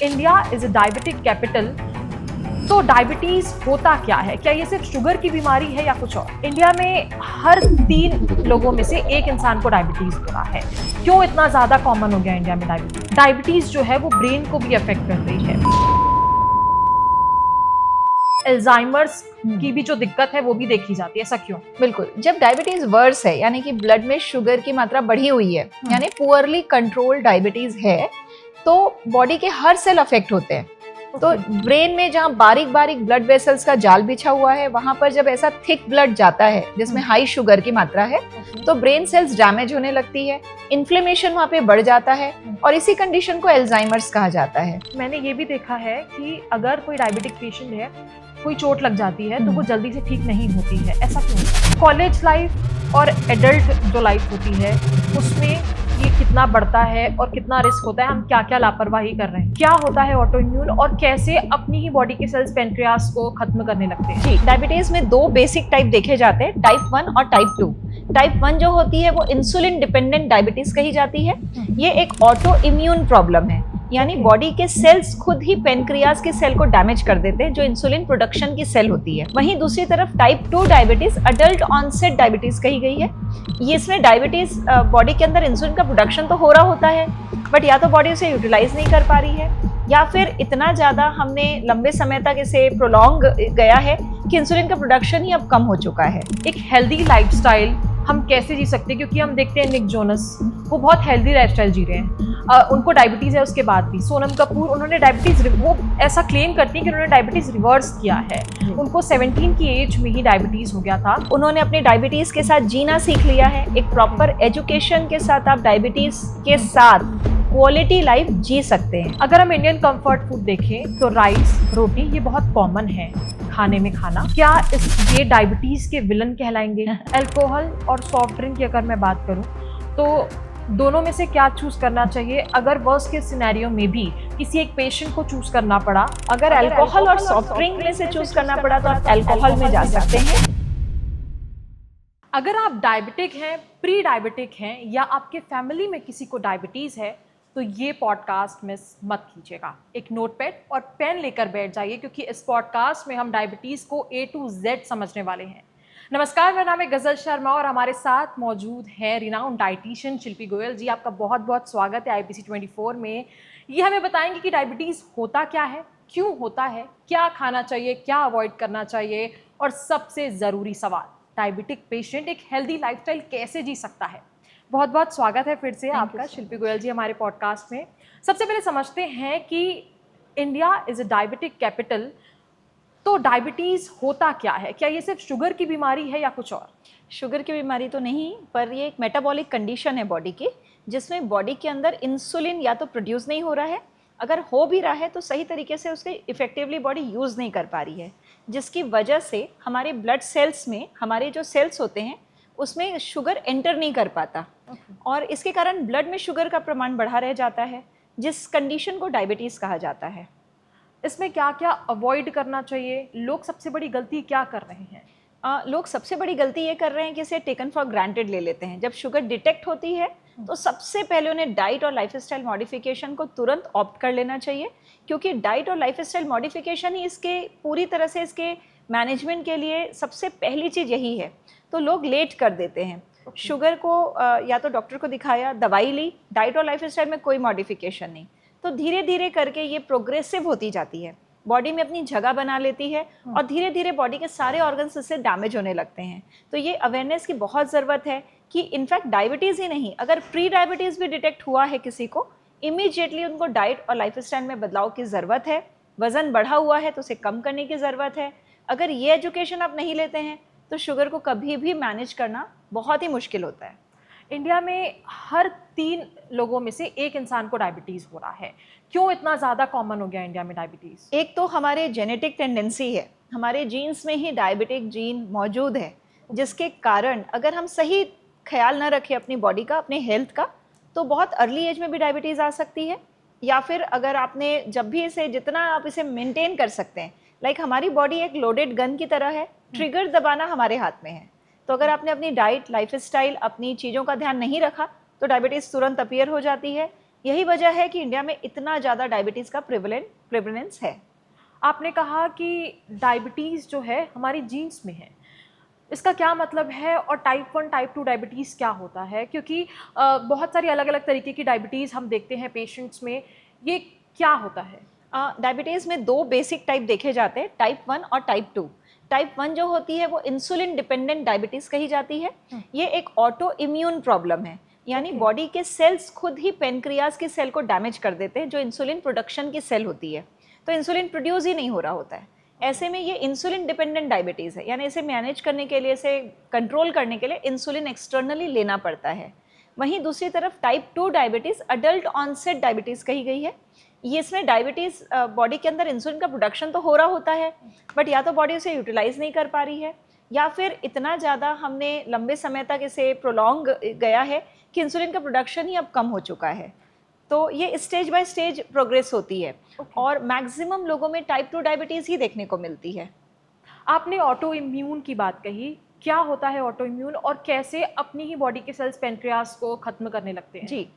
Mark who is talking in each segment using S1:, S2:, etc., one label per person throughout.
S1: India is a diabetic capital. तो diabetes होता क्या है? क्या ये सिर्फ शुगर की बीमारी है या कुछ और? इंडिया में हर 3 लोगों में से एक इंसान को डायबिटीज हो रहा है। क्यों इतना ज्यादा कॉमन हो गया इंडिया में डायबिटीज? डायबिटीज जो है वो ब्रेन को भी अफेक्ट कर रही है। अल्जाइमर्स की भी जो दिक्कत है वो भी देखी जाती है। ऐसा क्यों?
S2: बिल्कुल, जब डायबिटीज वर्स है यानी कि ब्लड में शुगर की मात्रा बढ़ी हुई है, यानी पुअरली कंट्रोल डायबिटीज है, तो बॉडी के हर सेल अफेक्ट होते हैं। तो ब्रेन में जहाँ बारीक बारीक ब्लड वेसल्स का जाल बिछा हुआ है, वहां पर जब ऐसा थिक ब्लड जाता है जिसमें हाई शुगर की मात्रा है, तो ब्रेन सेल्स डैमेज होने लगती है, इन्फ्लेमेशन वहां पे बढ़ जाता है और इसी कंडीशन को अल्जाइमर्स कहा जाता है।
S1: मैंने ये भी देखा है कि अगर कोई डायबिटिक पेशेंट है, कोई चोट लग जाती है तो वो जल्दी से ठीक नहीं होती है। ऐसा क्यों? कॉलेज लाइफ और एडल्ट जो लाइफ होती है उसमें ये कितना बढ़ता है और कितना रिस्क होता है, हम क्या क्या लापरवाही कर रहे हैं, क्या होता है ऑटो इम्यून और कैसे अपनी ही बॉडी के सेल्स पेनक्रियास को खत्म करने लगते हैं।
S2: जी, डायबिटीज में 2 बेसिक टाइप देखे जाते हैं, टाइप 1 और टाइप 2। टाइप 1 जो होती है वो इंसुलिन डिपेंडेंट डायबिटीज कही जाती है। ये एक ऑटो इम्यून प्रॉब्लम है, यानी बॉडी के सेल्स खुद ही पेनक्रियास के सेल को डैमेज कर देते हैं, जो इंसुलिन प्रोडक्शन की सेल होती है। वहीं दूसरी तरफ type 2 diabetes adult onset diabetes कही गई है। ये इसमें डायबिटीज बॉडी के अंदर इंसुलिन का प्रोडक्शन तो हो रहा होता है, बट या तो बॉडी उसे यूटिलाइज नहीं कर पा रही है, या फिर इतना ज़्यादा हमने लंबे समय तक इसे प्रोलॉन्ग गया है कि इंसुलिन का प्रोडक्शन ही अब कम हो चुका है।
S1: एक हेल्दी लाइफस्टाइल हम कैसे जी सकते हैं? क्योंकि हम देखते हैं निक जोनस, वो बहुत हेल्दी लाइफस्टाइल जी रहे हैं, उनको डायबिटीज़ है उसके बाद भी। सोनम कपूर, उन्होंने डायबिटीज़, वो ऐसा क्लेम करती हैं कि उन्होंने डायबिटीज़ रिवर्स किया है। उनको 17 की एज में ही डायबिटीज़ हो गया था।
S2: उन्होंने अपनी डायबिटीज़ के साथ जीना सीख लिया है। एक प्रॉपर एजुकेशन के साथ आप डायबिटीज़ के साथ क्वालिटी लाइफ जी सकते हैं।
S1: अगर हम इंडियन कंफर्ट फूड देखें तो राइस, रोटी ये बहुत कॉमन है खाने में खाना। क्या ये डायबिटीज के विलन कहलाएंगे? अल्कोहल और सॉफ्ट ड्रिंक की अगर मैं बात करूं तो दोनों में से क्या चूज करना चाहिए? अगर वर्स्ट के सिनेरियो में भी किसी एक पेशेंट को चूज करना पड़ा,
S2: अगर अल्कोहल और सॉफ्ट ड्रिंक में से चूज करना पड़ा तो आप अल्कोहल में जा सकते हैं।
S1: अगर आप डायबिटिक हैं, प्री डायबिटिक हैं या आपके फैमिली में किसी को डायबिटीज है तो ये पॉडकास्ट मिस मत कीजिएगा। एक नोटपैड और पेन लेकर बैठ जाइए, क्योंकि इस पॉडकास्ट में हम डायबिटीज़ को A to Z समझने वाले हैं। नमस्कार, मेरा नाम है गजल शर्मा और हमारे साथ मौजूद है रिनाउंड डाइटिशियन शिल्पी गोयल जी। आपका बहुत बहुत स्वागत है IPC 24 में। ये हमें बताएंगे कि डायबिटीज़ होता क्या है, क्यों होता है, क्या खाना चाहिए, क्या अवॉइड करना चाहिए, और सबसे ज़रूरी सवाल, डायबिटिक पेशेंट एक हेल्दी लाइफस्टाइल कैसे जी सकता है। बहुत बहुत स्वागत है फिर से आपका शिल्पी गोयल जी हमारे पॉडकास्ट में। सबसे पहले समझते हैं कि India is a diabetic capital. तो डायबिटीज़ होता क्या है? क्या ये सिर्फ शुगर की बीमारी है या कुछ और?
S2: शुगर की बीमारी तो नहीं, पर ये एक मेटाबॉलिक कंडीशन है बॉडी की, जिसमें बॉडी के अंदर इंसुलिन या तो प्रोड्यूस नहीं हो रहा है, अगर हो भी रहा है तो सही तरीके से उसके इफेक्टिवली बॉडी यूज़ नहीं कर पा रही है, जिसकी वजह से हमारे ब्लड सेल्स में हमारे जो सेल्स होते हैं उसमें शुगर एंटर नहीं कर पाता। और इसके कारण ब्लड में शुगर का प्रमाण बढ़ा रह जाता है, जिस कंडीशन को डायबिटीज़ कहा जाता है।
S1: इसमें क्या क्या अवॉइड करना चाहिए? लोग सबसे बड़ी गलती क्या कर रहे हैं?
S2: लोग सबसे बड़ी गलती ये कर रहे हैं कि इसे टेकन फॉर ग्रांटेड ले लेते हैं। जब शुगर डिटेक्ट होती है तो सबसे पहले उन्हें डाइट और लाइफस्टाइल मॉडिफिकेशन को तुरंत ऑप्ट कर लेना चाहिए, क्योंकि डाइट और लाइफस्टाइल मॉडिफिकेशन ही इसके पूरी तरह से इसके मैनेजमेंट के लिए सबसे पहली चीज़ यही है। तो लोग लेट कर देते हैं। शुगर को या तो डॉक्टर को दिखाया, दवाई ली, डाइट और लाइफस्टाइल में कोई मॉडिफिकेशन नहीं, तो धीरे धीरे करके ये प्रोग्रेसिव होती जाती है, बॉडी में अपनी जगह बना लेती है और धीरे धीरे बॉडी के सारे ऑर्गन्स इससे डैमेज होने लगते हैं। तो ये अवेयरनेस की बहुत ज़रूरत है कि इनफैक्ट डायबिटीज़ ही नहीं, अगर प्री डायबिटीज़ भी डिटेक्ट हुआ है किसी को, इमीडिएटली उनको डाइट और लाइफस्टाइल में बदलाव की ज़रूरत है। वज़न बढ़ा हुआ है तो उसे कम करने की ज़रूरत है। अगर ये एजुकेशन आप नहीं लेते हैं तो शुगर को कभी भी मैनेज करना बहुत ही मुश्किल होता है।
S1: इंडिया में हर 3 लोगों में से एक इंसान को डायबिटीज़ हो रहा है। क्यों इतना ज़्यादा कॉमन हो गया इंडिया में डायबिटीज़?
S2: एक तो हमारे जेनेटिक टेंडेंसी है, हमारे जीन्स में ही डायबिटिक जीन मौजूद है, जिसके कारण अगर हम सही ख्याल न रखें अपनी बॉडी का, अपने हेल्थ का, तो बहुत अर्ली एज में भी डायबिटीज़ आ सकती है। या फिर अगर आपने जब भी इसे, जितना आप इसे मेंटेन कर सकते हैं, लाइक हमारी बॉडी एक लोडेड गन की तरह है, ट्रिगर दबाना हमारे हाथ में है। तो अगर आपने अपनी डाइट, लाइफस्टाइल, अपनी चीज़ों का ध्यान नहीं रखा तो डायबिटीज़ तुरंत अपीयर हो जाती है। यही वजह है कि इंडिया में इतना ज़्यादा डायबिटीज़ का प्रेवलेंस है।
S1: आपने कहा कि डायबिटीज़ जो है हमारी जीन्स में है, इसका क्या मतलब है? और टाइप 1 टाइप 2 डायबिटीज़ क्या होता है? क्योंकि बहुत सारी अलग अलग तरीके की डायबिटीज़ हम देखते हैं पेशेंट्स में, ये क्या होता है?
S2: डायबिटीज़ में 2 बेसिक टाइप देखे जाते हैं, टाइप 1 और टाइप 2। टाइप 1 जो होती है वो इंसुलिन डिपेंडेंट डायबिटीज़ कही जाती है। ये एक ऑटो इम्यून प्रॉब्लम है, यानी बॉडी के सेल्स खुद ही पेनक्रियाज के सेल को डैमेज कर देते हैं, जो इंसुलिन प्रोडक्शन की सेल होती है। तो इंसुलिन प्रोड्यूस ही नहीं हो रहा होता है। ऐसे में ये इंसुलिन डिपेंडेंट डायबिटीज़ है, यानी इसे मैनेज करने के लिए, इसे कंट्रोल करने के लिए इंसुलिन एक्सटर्नली लेना पड़ता है। वहीं दूसरी तरफ type 2 diabetes adult onset diabetes कही गई है। ये इसमें डायबिटीज़ बॉडी के अंदर इंसुलिन का प्रोडक्शन तो हो रहा होता है, बट या तो बॉडी उसे यूटिलाइज नहीं कर पा रही है, या फिर इतना ज़्यादा हमने लंबे समय तक इसे प्रोलॉन्ग गया है कि इंसुलिन का प्रोडक्शन ही अब कम हो चुका है। तो ये स्टेज बाय स्टेज प्रोग्रेस होती है। और मैक्सिमम लोगों में टाइप 2 डायबिटीज़ ही देखने को मिलती है।
S1: आपने ऑटो इम्यून की बात कही, क्या होता है ऑटो इम्यून और कैसे अपनी ही बॉडी के सेल्स पेनक्रियास को खत्म करने लगते हैं?
S2: जी,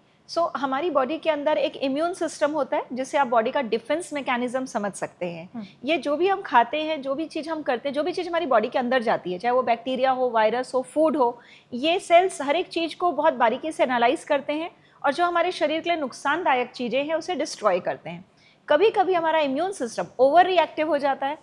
S2: हमारी बॉडी के अंदर एक इम्यून सिस्टम होता है, जिससे आप बॉडी का डिफेंस मैकेनिज्म समझ सकते हैं। ये जो भी हम खाते हैं, जो भी चीज़ हम करते हैं, जो भी चीज़ हमारी बॉडी के अंदर जाती है, चाहे वो बैक्टीरिया हो, वायरस हो, फूड हो, ये सेल्स हर एक चीज़ को बहुत बारीकी से एनालाइज करते हैं और जो हमारे शरीर के लिए नुकसानदायक चीज़ें हैं उसे डिस्ट्रॉय करते हैं। कभी कभी हमारा इम्यून सिस्टम ओवर रिएक्टिव हो जाता है,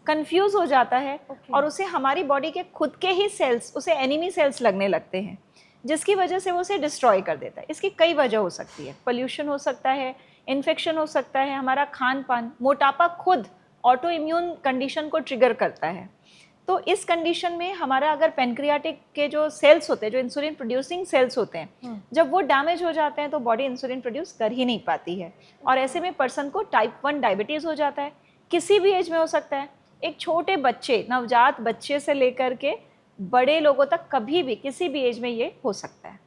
S2: कंफ्यूज हो जाता है, और उसे हमारी बॉडी के खुद के ही सेल्स उसे एनिमी सेल्स लगने लगते हैं, जिसकी वजह से वो उसे डिस्ट्रॉय कर देता है। इसकी कई वजह हो सकती है, पोल्यूशन हो सकता है, इन्फेक्शन हो सकता है, हमारा खान पान, मोटापा खुद ऑटो इम्यून कंडीशन को ट्रिगर करता है। तो इस कंडीशन में हमारा अगर पेनक्रियाटिक के जो सेल्स होते हैं, जो इंसुलिन प्रोड्यूसिंग सेल्स होते हैं, जब वो डैमेज हो जाते हैं तो बॉडी इंसुलिन प्रोड्यूस कर ही नहीं पाती है, और ऐसे में पर्सन को टाइप 1 डायबिटीज़ हो जाता है। किसी भी एज में हो सकता है, एक छोटे बच्चे, नवजात बच्चे से लेकर के बड़े लोगों तक, कभी भी किसी भी एज में ये हो सकता है।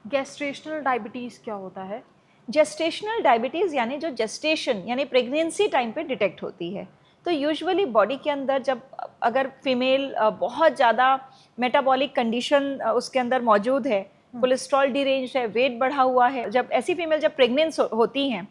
S1: गेस्ट्रेशनल डायबिटीज़ क्या होता है?
S2: जेस्टेशनल डायबिटीज़ यानी जो जेस्टेशन यानी प्रेगनेंसी टाइम पे डिटेक्ट होती है। तो यूजुअली बॉडी के अंदर जब अगर फीमेल बहुत ज़्यादा मेटाबॉलिक कंडीशन उसके अंदर मौजूद है, कोलेस्ट्रॉल डिरेंज है, वेट बढ़ा हुआ है, जब ऐसी फीमेल जब प्रेग्नेंट होती हैं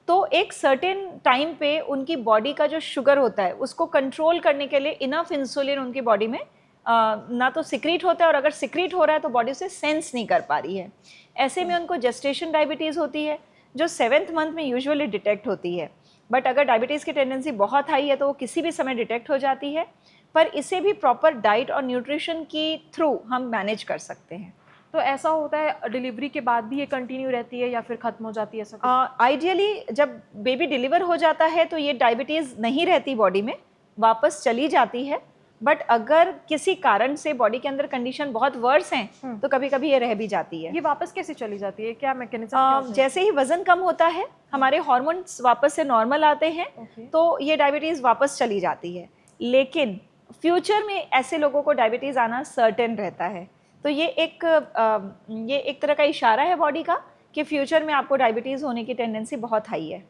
S2: तो एक सर्टेन टाइम पे उनकी बॉडी का जो शुगर होता है उसको कंट्रोल करने के लिए इनफ इंसुलिन उनकी बॉडी में ना तो सिक्रीट होता है, और अगर सिक्रीट हो रहा है तो बॉडी उसे सेंस नहीं कर पा रही है। ऐसे में उनको जेस्टेशन डायबिटीज़ होती है, जो 7th मंथ में यूजुअली डिटेक्ट होती है। बट अगर डायबिटीज़ की टेंडेंसी बहुत हाई है तो वो किसी भी समय डिटेक्ट हो जाती है, पर इसे भी प्रॉपर डाइट और न्यूट्रिशन की थ्रू हम मैनेज कर सकते हैं।
S1: तो ऐसा होता है डिलीवरी के बाद भी ये कंटिन्यू रहती है या फिर ख़त्म हो जाती है ऐसा?
S2: आइडियली जब बेबी डिलीवर हो जाता है तो ये डायबिटीज़ नहीं रहती बॉडी में, वापस चली जाती है। बट अगर किसी कारण से बॉडी के अंदर कंडीशन बहुत वर्स हैं तो कभी कभी ये रह भी जाती है।
S1: ये वापस कैसे चली जाती है, क्या मैकेनिज्म?
S2: जैसे ही वजन कम होता है, हमारे हार्मोन्स वापस से नॉर्मल आते हैं, तो ये डायबिटीज़ वापस चली जाती है। लेकिन फ्यूचर में ऐसे लोगों को डायबिटीज़ आना सर्टेन रहता है। तो ये एक तरह का इशारा है बॉडी का कि फ्यूचर में आपको डायबिटीज़ होने की टेंडेंसी बहुत हाई है।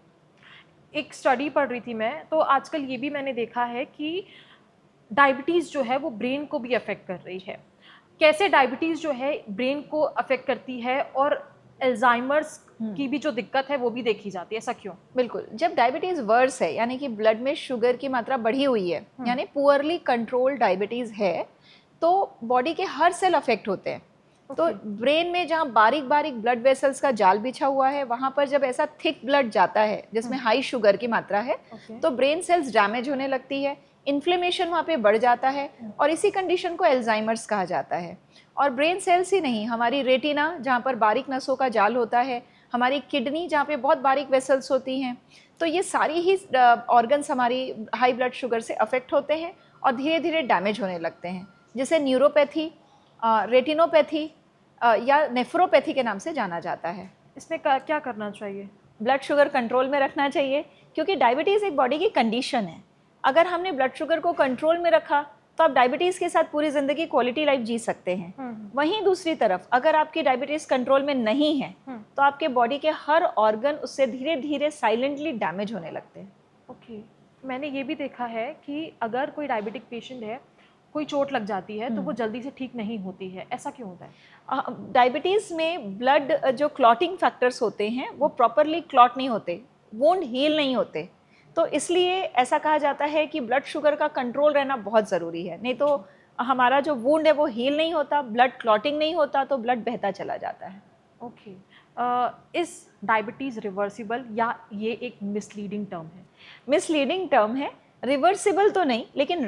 S1: एक स्टडी पढ़ रही थी मैं, तो आजकल ये भी मैंने देखा है कि डायबिटीज़ जो है वो ब्रेन को भी अफेक्ट कर रही है। कैसे डायबिटीज़ जो है ब्रेन को अफेक्ट करती है, और अल्जाइमर्स की भी जो दिक्कत है वो भी देखी जाती है, ऐसा क्यों?
S2: बिल्कुल, जब डायबिटीज़ वर्स है, यानी कि ब्लड में शुगर की मात्रा बढ़ी हुई है, यानी पुअरली कंट्रोल डायबिटीज़ है, तो बॉडी के हर सेल अफेक्ट होते हैं। तो ब्रेन में जहाँ बारीक बारीक ब्लड वेसल्स का जाल बिछा हुआ है, वहाँ पर जब ऐसा थिक ब्लड जाता है जिसमें हाई शुगर की मात्रा है, तो ब्रेन सेल्स डैमेज होने लगती है, इन्फ्लेमेशन वहाँ पे बढ़ जाता है, और इसी कंडीशन को एल्जाइमर्स कहा जाता है। और ब्रेन सेल्स ही नहीं, हमारी रेटिना जहाँ पर बारीक नसों का जाल होता है, हमारी किडनी जहाँ पे बहुत बारीक वेसल्स होती हैं, तो ये सारी ही ऑर्गन्स हमारी हाई ब्लड शुगर से अफेक्ट होते हैं और धीरे धीरे डैमेज होने लगते हैं, जिसे न्यूरोपैथी, रेटिनोपैथी या नेफ्रोपैथी के नाम से जाना जाता है।
S1: इसमें क्या करना चाहिए?
S2: ब्लड शुगर कंट्रोल में रखना चाहिए, क्योंकि डायबिटीज़ एक बॉडी की कंडीशन है। अगर हमने ब्लड शुगर को कंट्रोल में रखा तो आप डायबिटीज़ के साथ पूरी ज़िंदगी क्वालिटी लाइफ जी सकते हैं। वहीं दूसरी तरफ अगर आपकी डायबिटीज़ कंट्रोल में नहीं है तो आपके बॉडी के हर ऑर्गन उससे धीरे धीरे साइलेंटली डैमेज होने लगते हैं।
S1: ओके, मैंने ये भी देखा है कि अगर कोई डायबिटिक पेशेंट है कोई चोट लग जाती है तो वो जल्दी से ठीक नहीं होती है, ऐसा क्यों होता है?
S2: डायबिटीज़ में ब्लड जो क्लॉटिंग फैक्टर्स होते हैं वो प्रॉपरली क्लॉट नहीं होते, वुंड हील नहीं होते, तो इसलिए ऐसा कहा जाता है कि ब्लड शुगर का कंट्रोल रहना बहुत ज़रूरी है। नहीं तो हमारा जो वुंड है वो हील नहीं होता, ब्लड क्लॉटिंग नहीं होता, तो ब्लड बहता चला जाता है।
S1: ओके। इस डायबिटीज़ रिवर्सिबल या ये एक मिसलीडिंग टर्म है?
S2: मिसलीडिंग टर्म है, रिवर्सिबल तो नहीं, लेकिन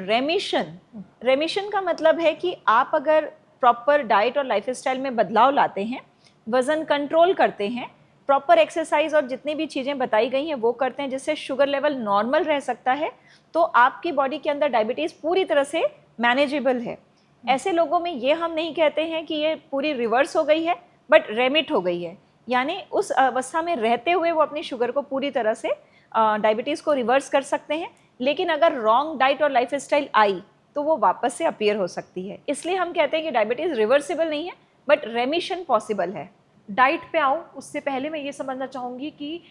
S2: रेमिशन का मतलब है कि आप अगर प्रॉपर डाइट और लाइफस्टाइल में बदलाव लाते हैं, वज़न कंट्रोल करते हैं, प्रॉपर एक्सरसाइज और जितनी भी चीज़ें बताई गई हैं वो करते हैं जिससे शुगर लेवल नॉर्मल रह सकता है, तो आपकी बॉडी के अंदर डायबिटीज़ पूरी तरह से मैनेजेबल है। ऐसे लोगों में ये हम नहीं कहते हैं कि ये पूरी रिवर्स हो गई है, बट रेमिट हो गई है, यानी उस अवस्था में रहते हुए वो अपनी शुगर को पूरी तरह से डायबिटीज़ को रिवर्स कर सकते हैं। लेकिन अगर रॉन्ग डाइट और लाइफस्टाइल आई तो वो वापस से अपीयर हो सकती है, इसलिए हम कहते हैं कि डायबिटीज़ रिवर्सिबल नहीं है, बट रेमिशन पॉसिबल है।
S1: डाइट पे आऊँ उससे पहले मैं ये समझना चाहूँगी कि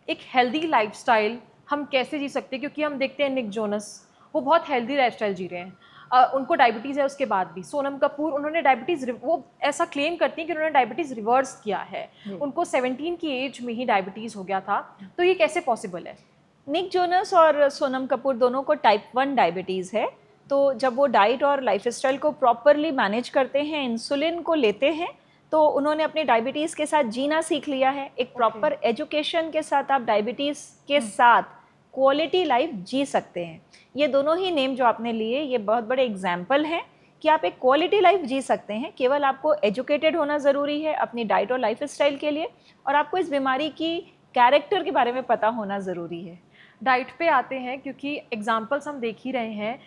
S1: एक हेल्दी लाइफस्टाइल हम कैसे जी सकते हैं, क्योंकि हम देखते हैं निक जोनस, वो बहुत हेल्दी लाइफस्टाइल जी रहे हैं, उनको डायबिटीज़ है उसके बाद भी। सोनम कपूर, उन्होंने डायबिटीज़, वो ऐसा क्लेम करती हैं कि उन्होंने डायबिटीज़ रिवर्स किया है, उनको 17 की एज में ही डायबिटीज़ हो गया था, तो ये कैसे पॉसिबल है?
S2: निक जोनस और सोनम कपूर दोनों को टाइप 1 डायबिटीज़ है, तो जब वो डाइट और लाइफस्टाइल को प्रॉपरली मैनेज करते हैं, इंसुलिन को लेते हैं, तो उन्होंने अपनी डायबिटीज़ के साथ जीना सीख लिया है। एक प्रॉपर एजुकेशन के साथ आप डायबिटीज़ के साथ क्वालिटी लाइफ जी सकते हैं। ये दोनों ही नेम जो आपने लिए, ये बहुत बड़े एग्जाम्पल हैं कि आप एक क्वालिटी लाइफ जी सकते हैं। केवल आपको एजुकेटेड होना ज़रूरी है अपनी डाइट और लाइफस्टाइल के लिए, और आपको इस बीमारी की कैरेक्टर के बारे में पता होना ज़रूरी है।
S1: डाइट पे आते हैं, क्योंकि एग्जाम्पल्स हम देख ही रहे हैं,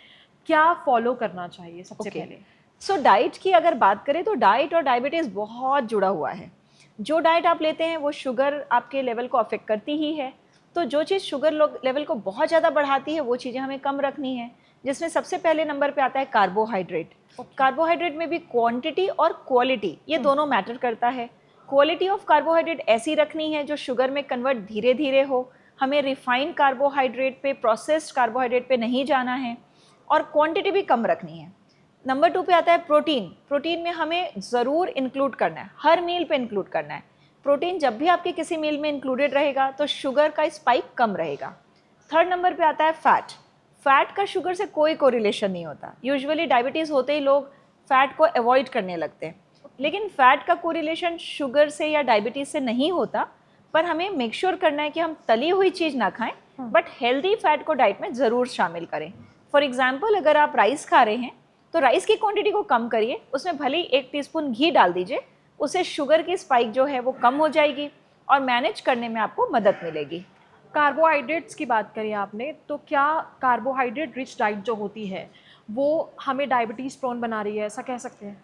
S1: क्या फॉलो करना चाहिए सबसे पहले?
S2: सो डाइट की अगर बात करें तो डाइट और डायबिटीज़ बहुत जुड़ा हुआ है। जो डाइट आप लेते हैं वो शुगर आपके लेवल को अफेक्ट करती ही है, तो जो चीज़ शुगर लेवल को बहुत ज़्यादा बढ़ाती है वो चीज़ें हमें कम रखनी है, जिसमें सबसे पहले नंबर पे आता है कार्बोहाइड्रेट। कार्बोहाइड्रेट में भी क्वांटिटी और क्वालिटी, ये दोनों मैटर करता है। क्वालिटी ऑफ कार्बोहाइड्रेट ऐसी रखनी है जो शुगर में कन्वर्ट धीरे धीरे हो, हमें रिफाइंड कार्बोहाइड्रेट पे, प्रोसेस्ड कार्बोहाइड्रेट पे नहीं जाना है, और क्वांटिटी भी कम रखनी है। नंबर 2 पे आता है प्रोटीन। प्रोटीन में हमें ज़रूर इंक्लूड करना है, हर मील पे इंक्लूड करना है। प्रोटीन जब भी आपके किसी मील में इंक्लूडेड रहेगा तो शुगर का स्पाइक कम रहेगा। थर्ड नंबर पे आता है फैट। फैट का शुगर से कोई कोरिलेशन नहीं होता। यूजुअली डायबिटीज़ होते ही लोग फैट को अवॉइड करने लगते हैं, लेकिन फैट का कोरिलेशन शुगर से या डायबिटीज़ से नहीं होता, पर हमें मेक श्योर करना है कि हम तली हुई चीज़ ना खाएं, बट हेल्दी फैट को डाइट में ज़रूर शामिल करें। फॉर एग्जाम्पल, अगर आप राइस खा रहे हैं तो राइस की क्वांटिटी को कम करिए, उसमें भले ही 1 टीस्पून घी डाल दीजिए, उससे शुगर की स्पाइक जो है वो कम हो जाएगी और मैनेज करने में आपको मदद मिलेगी।
S1: कार्बोहाइड्रेट्स की बात करी आपने, तो क्या कार्बोहाइड्रेट रिच डाइट जो होती है वो हमें डायबिटीज़ प्रोन बना रही है, ऐसा कह सकते हैं?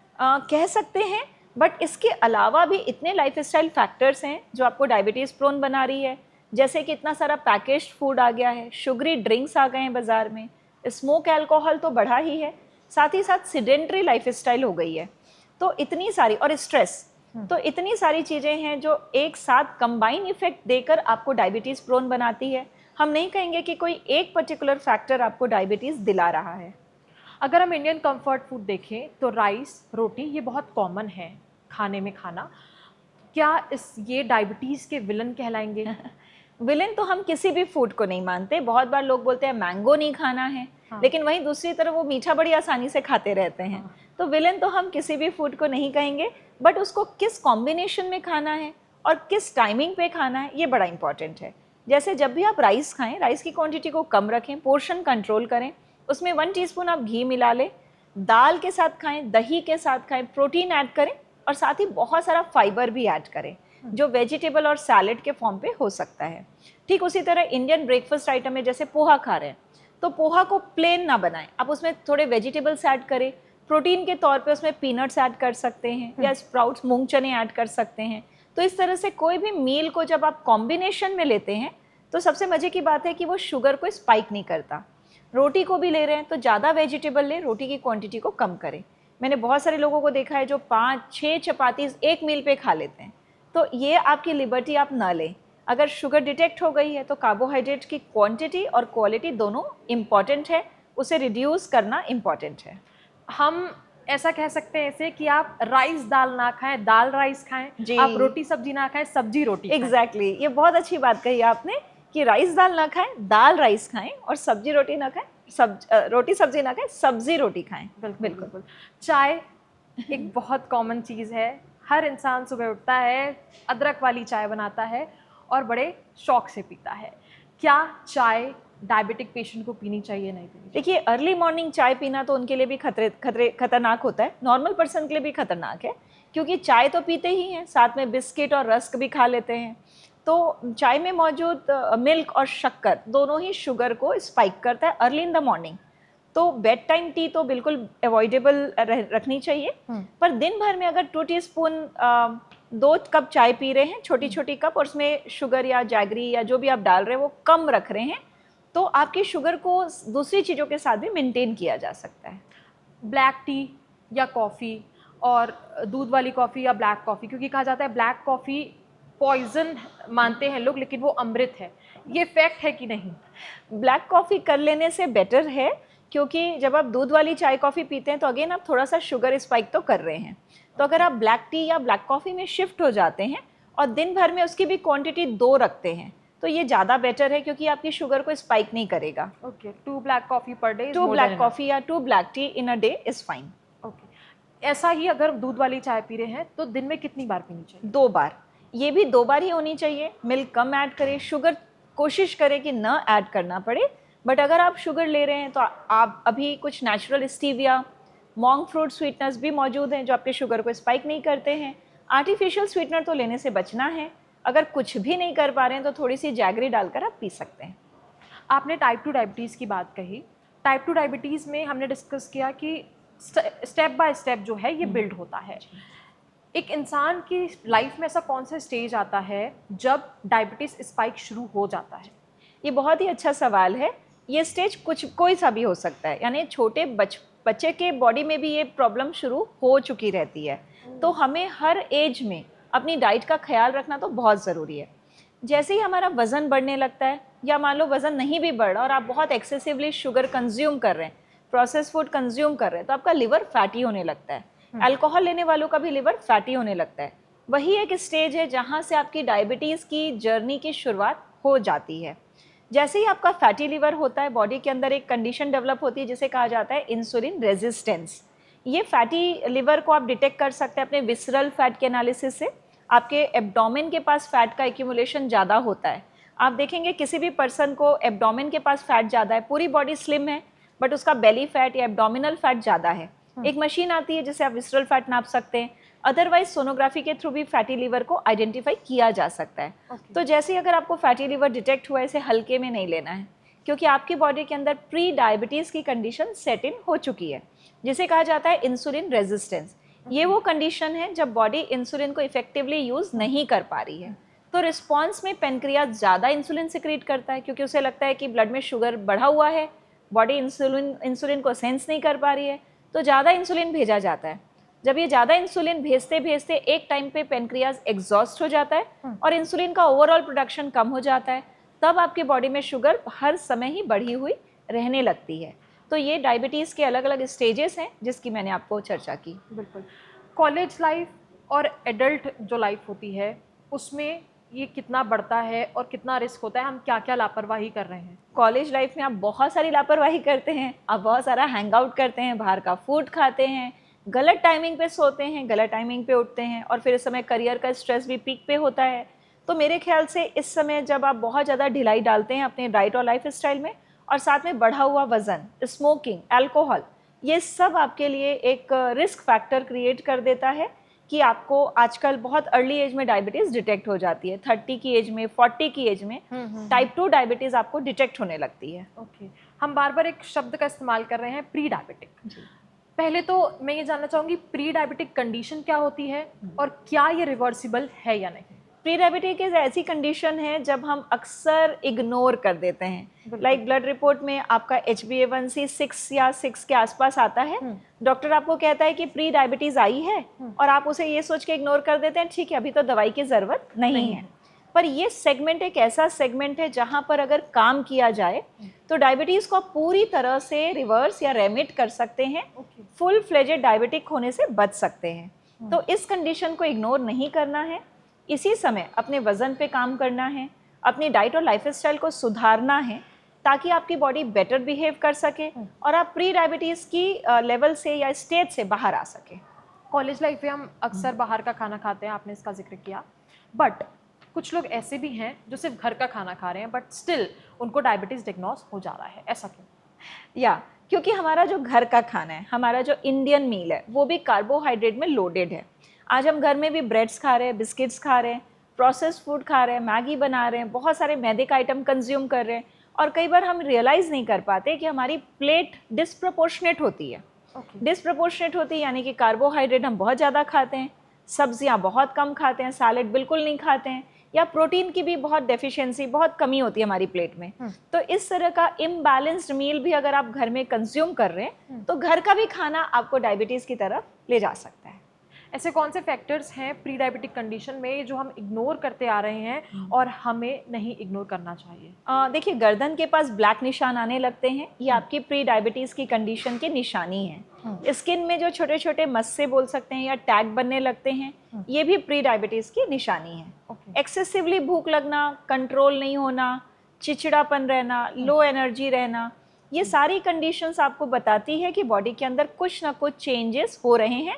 S2: कह सकते हैं, बट इसके अलावा भी इतने लाइफस्टाइल फैक्टर्स हैं जो आपको डायबिटीज़ प्रोन बना रही है, जैसे कि इतना सारा पैकेज्ड फूड आ गया है, शुगरी ड्रिंक्स आ गए हैं बाज़ार में, स्मोक अल्कोहल तो बढ़ा ही है, साथ ही साथ सीडेंटरी लाइफस्टाइल हो गई है, तो इतनी सारी, और स्ट्रेस, तो इतनी सारी चीज़ें हैं जो एक साथ कंबाइन इफेक्ट देकर आपको डायबिटीज़ प्रोन बनाती है। हम नहीं कहेंगे कि कोई एक पर्टिकुलर फैक्टर आपको डायबिटीज़ दिला रहा है।
S1: अगर हम इंडियन कंफर्ट फूड देखें तो राइस, रोटी, ये बहुत कॉमन है खाने में खाना, क्या ये डायबिटीज़ के विलन कहलाएंगे?
S2: विलेन तो हम किसी भी फूड को नहीं मानते। बहुत बार लोग बोलते हैं मैंगो नहीं खाना है, लेकिन वहीं दूसरी तरफ वो मीठा बड़ी आसानी से खाते रहते हैं। तो विलेन तो हम किसी भी फूड को नहीं कहेंगे, बट उसको किस कॉम्बिनेशन में खाना है और किस टाइमिंग पे खाना है, ये बड़ा इंपॉर्टेंट है। जैसे जब भी आप राइस खाएं, राइस की क्वांटिटी को कम रखें, पोर्शन कंट्रोल करें, उसमें 1 टीस्पून आप घी मिला लें, दाल के साथ खाएं, दही के साथ खाएं, प्रोटीन ऐड करें, और साथ ही बहुत सारा फाइबर भी ऐड करें जो वेजिटेबल और सैलेड के फॉर्म पे हो सकता है। ठीक उसी तरह इंडियन ब्रेकफास्ट आइटम में जैसे पोहा खा रहे हैं, तो पोहा को प्लेन ना बनाएं, आप उसमें थोड़े वेजिटेबल्स ऐड करें, प्रोटीन के तौर पे उसमें पीनट्स ऐड कर सकते हैं या स्प्राउट्स, मूंग चने ऐड कर सकते हैं। तो इस तरह से कोई भी मील को जब आप कॉम्बिनेशन में लेते हैं तो सबसे मज़े की बात है कि वो शुगर को स्पाइक नहीं करता। रोटी को भी ले रहे हैं तो ज़्यादा वेजिटेबल लें, रोटी की क्वांटिटी को कम करें। मैंने बहुत सारे लोगों को देखा है जो 5-6 चपाती एक मील पे खा लेते हैं, तो ये आपकी लिबर्टी आप ना लें। अगर शुगर डिटेक्ट हो गई है तो कार्बोहाइड्रेट की क्वांटिटी और क्वालिटी दोनों इम्पॉर्टेंट है, उसे रिड्यूस करना इम्पॉर्टेंट है।
S1: हम ऐसा कह सकते हैं इसे कि आप राइस दाल ना खाएं, दाल राइस खाएं,
S2: जी।
S1: आप रोटी सब्जी ना खाएं, सब्जी रोटी खाएं।
S2: एग्जैक्टली ये बहुत अच्छी बात कही आपने कि राइस दाल ना खाएं, दाल राइस खाएं, और सब्जी रोटी ना खाएं, रोटी सब्जी ना खाएं, सब्जी रोटी खाएं।
S1: बिल्कुल बिल्कुल। चाय एक बहुत कॉमन चीज़ है, हर इंसान सुबह उठता है, अदरक वाली चाय बनाता है और बड़े शौक से पीता है। क्या चाय डायबिटिक पेशेंट को पीनी चाहिए, नहीं पीनी चाहिए?
S2: देखिए, अर्ली मॉर्निंग चाय पीना तो उनके लिए भी खतरनाक होता है, नॉर्मल पर्सन के लिए भी खतरनाक है, क्योंकि चाय तो पीते ही हैं, साथ में बिस्किट और रस्क भी खा लेते हैं। तो चाय में मौजूद मिल्क और शक्कर दोनों ही शुगर को स्पाइक करता है अर्ली इन द मॉर्निंग। तो बेड टाइम टी तो बिल्कुल अवॉइडेबल रखनी चाहिए। पर दिन भर में अगर 2 टीस्पून 2 कप चाय पी रहे हैं, छोटी छोटी कप, और उसमें शुगर या जैगरी या जो भी आप डाल रहे हैं वो कम रख रहे हैं, तो आपकी शुगर को दूसरी चीज़ों के साथ भी मेंटेन किया जा सकता है।
S1: ब्लैक टी या कॉफ़ी, और दूध वाली कॉफ़ी या ब्लैक कॉफ़ी, क्योंकि कहा जाता है ब्लैक कॉफ़ी पॉइजन मानते हैं लोग, लेकिन वो अमृत है, ये फैक्ट है कि नहीं?
S2: ब्लैक कॉफ़ी कर लेने से बेटर है, क्योंकि जब आप दूध वाली चाय कॉफ़ी पीते हैं तो अगेन आप थोड़ा सा शुगर स्पाइक तो कर रहे हैं। तो अगर आप ब्लैक टी या ब्लैक कॉफ़ी में शिफ्ट हो जाते हैं और दिन भर में उसकी भी क्वांटिटी 2 रखते हैं, तो ये ज़्यादा बेटर है, क्योंकि आपकी शुगर को स्पाइक नहीं करेगा।
S1: Okay, 2 black coffee per day,
S2: 2 black coffee या 2 black T in a day is fine.
S1: Okay, ऐसा ही अगर दूध वाली चाय पी रहे हैं तो दिन में कितनी बार पीनी चाहिए?
S2: 2 बार, ये भी 2 बार ही होनी चाहिए। मिल्क कम ऐड करें, शुगर कोशिश करें कि न ऐड करना पड़े। बट अगर आप शुगर ले रहे हैं तो आप अभी कुछ natural stevia, monk fruit sweeteners भी मौजूद हैं जो आपके शुगर को स्पाइक नहीं करते हैं। आर्टिफिशियल स्वीटनर तो लेने से बचना है। अगर कुछ भी नहीं कर पा रहे हैं तो थोड़ी सी जैगरी डालकर आप पी सकते हैं।
S1: आपने टाइप 2 डायबिटीज़ की बात कही। टाइप 2 डायबिटीज़ में हमने डिस्कस किया कि स्टेप बाय स्टेप जो है ये बिल्ड होता है। एक इंसान की लाइफ में ऐसा कौन सा स्टेज आता है जब डायबिटीज़ स्पाइक शुरू हो जाता है?
S2: ये बहुत ही अच्छा सवाल है। ये स्टेज कोई सा भी हो सकता है, यानी छोटे बच्चे के बॉडी में भी ये प्रॉब्लम शुरू हो चुकी रहती है। तो हमें हर एज में अपनी डाइट का ख्याल रखना तो बहुत ज़रूरी है। जैसे ही हमारा वज़न बढ़ने लगता है, या मान लो वज़न नहीं भी बढ़ा और आप बहुत एक्सेसिवली शुगर कंज्यूम कर रहे हैं, प्रोसेस फूड कंज्यूम कर रहे हैं, तो आपका लिवर फैटी होने लगता है। अल्कोहल लेने वालों का भी लिवर फैटी होने लगता है। वही एक स्टेज है जहाँ से आपकी डायबिटीज़ की जर्नी की शुरुआत हो जाती है। जैसे ही आपका फैटी लिवर होता है, बॉडी के अंदर एक कंडीशन डेवलप होती है जिसे कहा जाता है इंसुलिन रेजिस्टेंस। ये फैटी लिवर को आप डिटेक्ट कर सकते हैं अपने विसरल फैट के एनालिसिस से। आपके एब्डोमेन के पास फैट का एक्यूमुलेशन ज़्यादा होता है। आप देखेंगे किसी भी पर्सन को एब्डोमेन के पास फैट ज़्यादा है, पूरी बॉडी स्लिम है, बट उसका बेली फैट या एब्डोमिनल फैट ज़्यादा है। एक मशीन आती है जिससे आप विसरल फैट नाप सकते हैं। अदरवाइज सोनोग्राफी के थ्रू भी फैटी लिवर को आइडेंटिफाई किया जा सकता है। तो जैसे अगर आपको फैटी लिवर डिटेक्ट हुआ, इसे हल्के में नहीं लेना है, क्योंकि आपकी बॉडी के अंदर प्री डायबिटीज़ की कंडीशन सेट इन हो चुकी है, जिसे कहा जाता है इंसुलिन रेजिस्टेंस। ये वो कंडीशन है जब बॉडी इंसुलिन को इफेक्टिवली यूज़ नहीं कर पा रही है। तो रिस्पॉन्स में पेनक्रियाज ज़्यादा इंसुलिन सिक्रीट करता है, क्योंकि उसे लगता है कि ब्लड में शुगर बढ़ा हुआ है, बॉडी इंसुलिन को सेंस नहीं कर पा रही है, तो ज़्यादा इंसुलिन भेजा जाता है। जब ये ज़्यादा इंसुलिन भेजते भेजते एक टाइम पे पेनक्रियाज एग्जॉस्ट हो जाता है और इंसुलिन का ओवरऑल प्रोडक्शन कम हो जाता है, तब आपकी बॉडी में शुगर हर समय ही बढ़ी हुई रहने लगती है। तो ये डायबिटीज़ के अलग अलग स्टेजेस हैं जिसकी मैंने आपको चर्चा की।
S1: बिल्कुल। कॉलेज लाइफ और एडल्ट जो लाइफ होती है उसमें ये कितना बढ़ता है और कितना रिस्क होता है, हम क्या क्या लापरवाही कर रहे हैं?
S2: कॉलेज लाइफ में आप बहुत सारी लापरवाही करते हैं, आप बहुत सारा हैंग आउट करते हैं, बाहर का फूड खाते हैं, गलत टाइमिंग पे सोते हैं, गलत टाइमिंग पे उठते हैं, और फिर इस समय करियर का स्ट्रेस भी पीक पे होता है। तो मेरे ख्याल से इस समय जब आप बहुत ज़्यादा ढिलाई डालते हैं अपने डाइट और लाइफ स्टाइल में, और साथ में बढ़ा हुआ वज़न, स्मोकिंग, अल्कोहल, ये सब आपके लिए एक रिस्क फैक्टर क्रिएट कर देता है कि आपको आजकल बहुत अर्ली एज में डायबिटीज़ डिटेक्ट हो जाती है। 30 की एज में, 40 की एज में टाइप 2 डायबिटीज़ आपको डिटेक्ट होने लगती है।
S1: ओके, हम बार बार एक शब्द का इस्तेमाल कर रहे हैं, प्री डायबिटिक। पहले तो मैं ये जानना चाहूँगी प्री डायबिटिक कंडीशन क्या होती है और क्या ये रिवर्सिबल है या नहीं?
S2: प्री डायबिटिक एक ऐसी कंडीशन है जब हम अक्सर इग्नोर कर देते हैं। लाइक ब्लड रिपोर्ट में आपका HbA1c 6 या 6 के आसपास आता है, डॉक्टर आपको कहता है कि प्री डायबिटीज़ आई है, और आप उसे ये सोच के इग्नोर कर देते हैं, ठीक है अभी तो दवाई की ज़रूरत नहीं है। पर ये सेगमेंट एक ऐसा सेगमेंट है जहाँ पर अगर काम किया जाए तो डायबिटीज़ को पूरी तरह से रिवर्स या रेमिट कर सकते हैं। फुल फ्लेजेड डायबिटिक होने से बच सकते हैं। तो इस कंडीशन को इग्नोर नहीं करना है, इसी समय अपने वज़न पे काम करना है, अपनी डाइट और लाइफस्टाइल को सुधारना है ताकि आपकी बॉडी बेटर बिहेव कर सके और आप प्री डायबिटीज़ की लेवल से या स्टेज से बाहर आ सके।
S1: कॉलेज लाइफ में हम अक्सर बाहर का खाना खाते हैं, आपने इसका जिक्र किया, बट कुछ लोग ऐसे भी हैं जो सिर्फ घर का खाना खा रहे हैं बट स्टिल उनको डायबिटीज़ डिagनोस हो जा रहा है, ऐसा क्यों?
S2: या क्योंकि हमारा जो घर का खाना है, हमारा जो इंडियन मील है, वो भी कार्बोहाइड्रेट में लोडेड है। आज हम घर में भी ब्रेड्स खा रहे हैं, बिस्किट्स खा रहे हैं, प्रोसेस्ड फूड खा रहे हैं, मैगी बना रहे हैं, बहुत सारे मैदे का आइटम कंज्यूम कर रहे हैं और कई बार हम रियलाइज़ नहीं कर पाते कि हमारी प्लेट डिस्प्रपोर्शनेट होती है। डिस्प्रपोर्शनेट होती है यानी कि कार्बोहाइड्रेट हम बहुत ज़्यादा खाते हैं, सब्जियां बहुत कम खाते हैं, सैलेड बिल्कुल नहीं खाते हैं, या प्रोटीन की भी बहुत डेफिशिएंसी, बहुत कमी होती है हमारी प्लेट में। तो इस तरह का इम्बैलेंस्ड मील भी अगर आप घर में कंज्यूम कर रहे हैं तो घर का भी खाना आपको डायबिटीज़ की तरफ ले जा सकता है।
S1: ऐसे कौन से फैक्टर्स हैं प्री डायबिटिक कंडीशन में जो हम इग्नोर करते आ रहे हैं और हमें नहीं इग्नोर करना चाहिए?
S2: देखिए, गर्दन के पास ब्लैक निशान आने लगते हैं, ये आपकी प्री डायबिटीज़ की कंडीशन की निशानी है। स्किन में जो छोटे छोटे मस्से बोल सकते हैं या टैग बनने लगते हैं, ये भी प्री डायबिटीज़ की निशानी है। एक्सेसिवली भूख लगना, कंट्रोल नहीं होना, चिड़चिड़ापन रहना, लो एनर्जी रहना, ये सारी कंडीशंस आपको बताती है कि बॉडी के अंदर कुछ ना कुछ चेंजेस हो रहे हैं।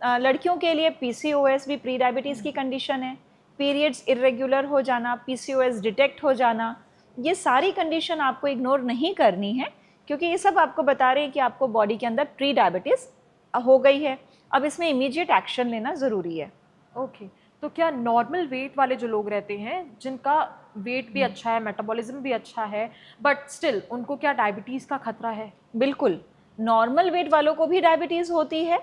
S2: लड़कियों के लिए PCOS भी प्री डायबिटीज़ की कंडीशन है, पीरियड्स इरेगुलर हो जाना, PCOS डिटेक्ट हो जाना, ये सारी कंडीशन आपको इग्नोर नहीं करनी है क्योंकि ये सब आपको बता रहे हैं कि आपको बॉडी के अंदर प्री डायबिटीज़ हो गई है। अब इसमें इमीडिएट एक्शन लेना ज़रूरी है।
S1: ओके, तो क्या नॉर्मल वेट वाले जो लोग रहते हैं जिनका वेट भी अच्छा है, मेटाबॉलिज्म भी अच्छा है, बट स्टिल उनको क्या डायबिटीज़ का खतरा है?
S2: बिल्कुल, नॉर्मल वेट वालों को भी डायबिटीज़ होती है।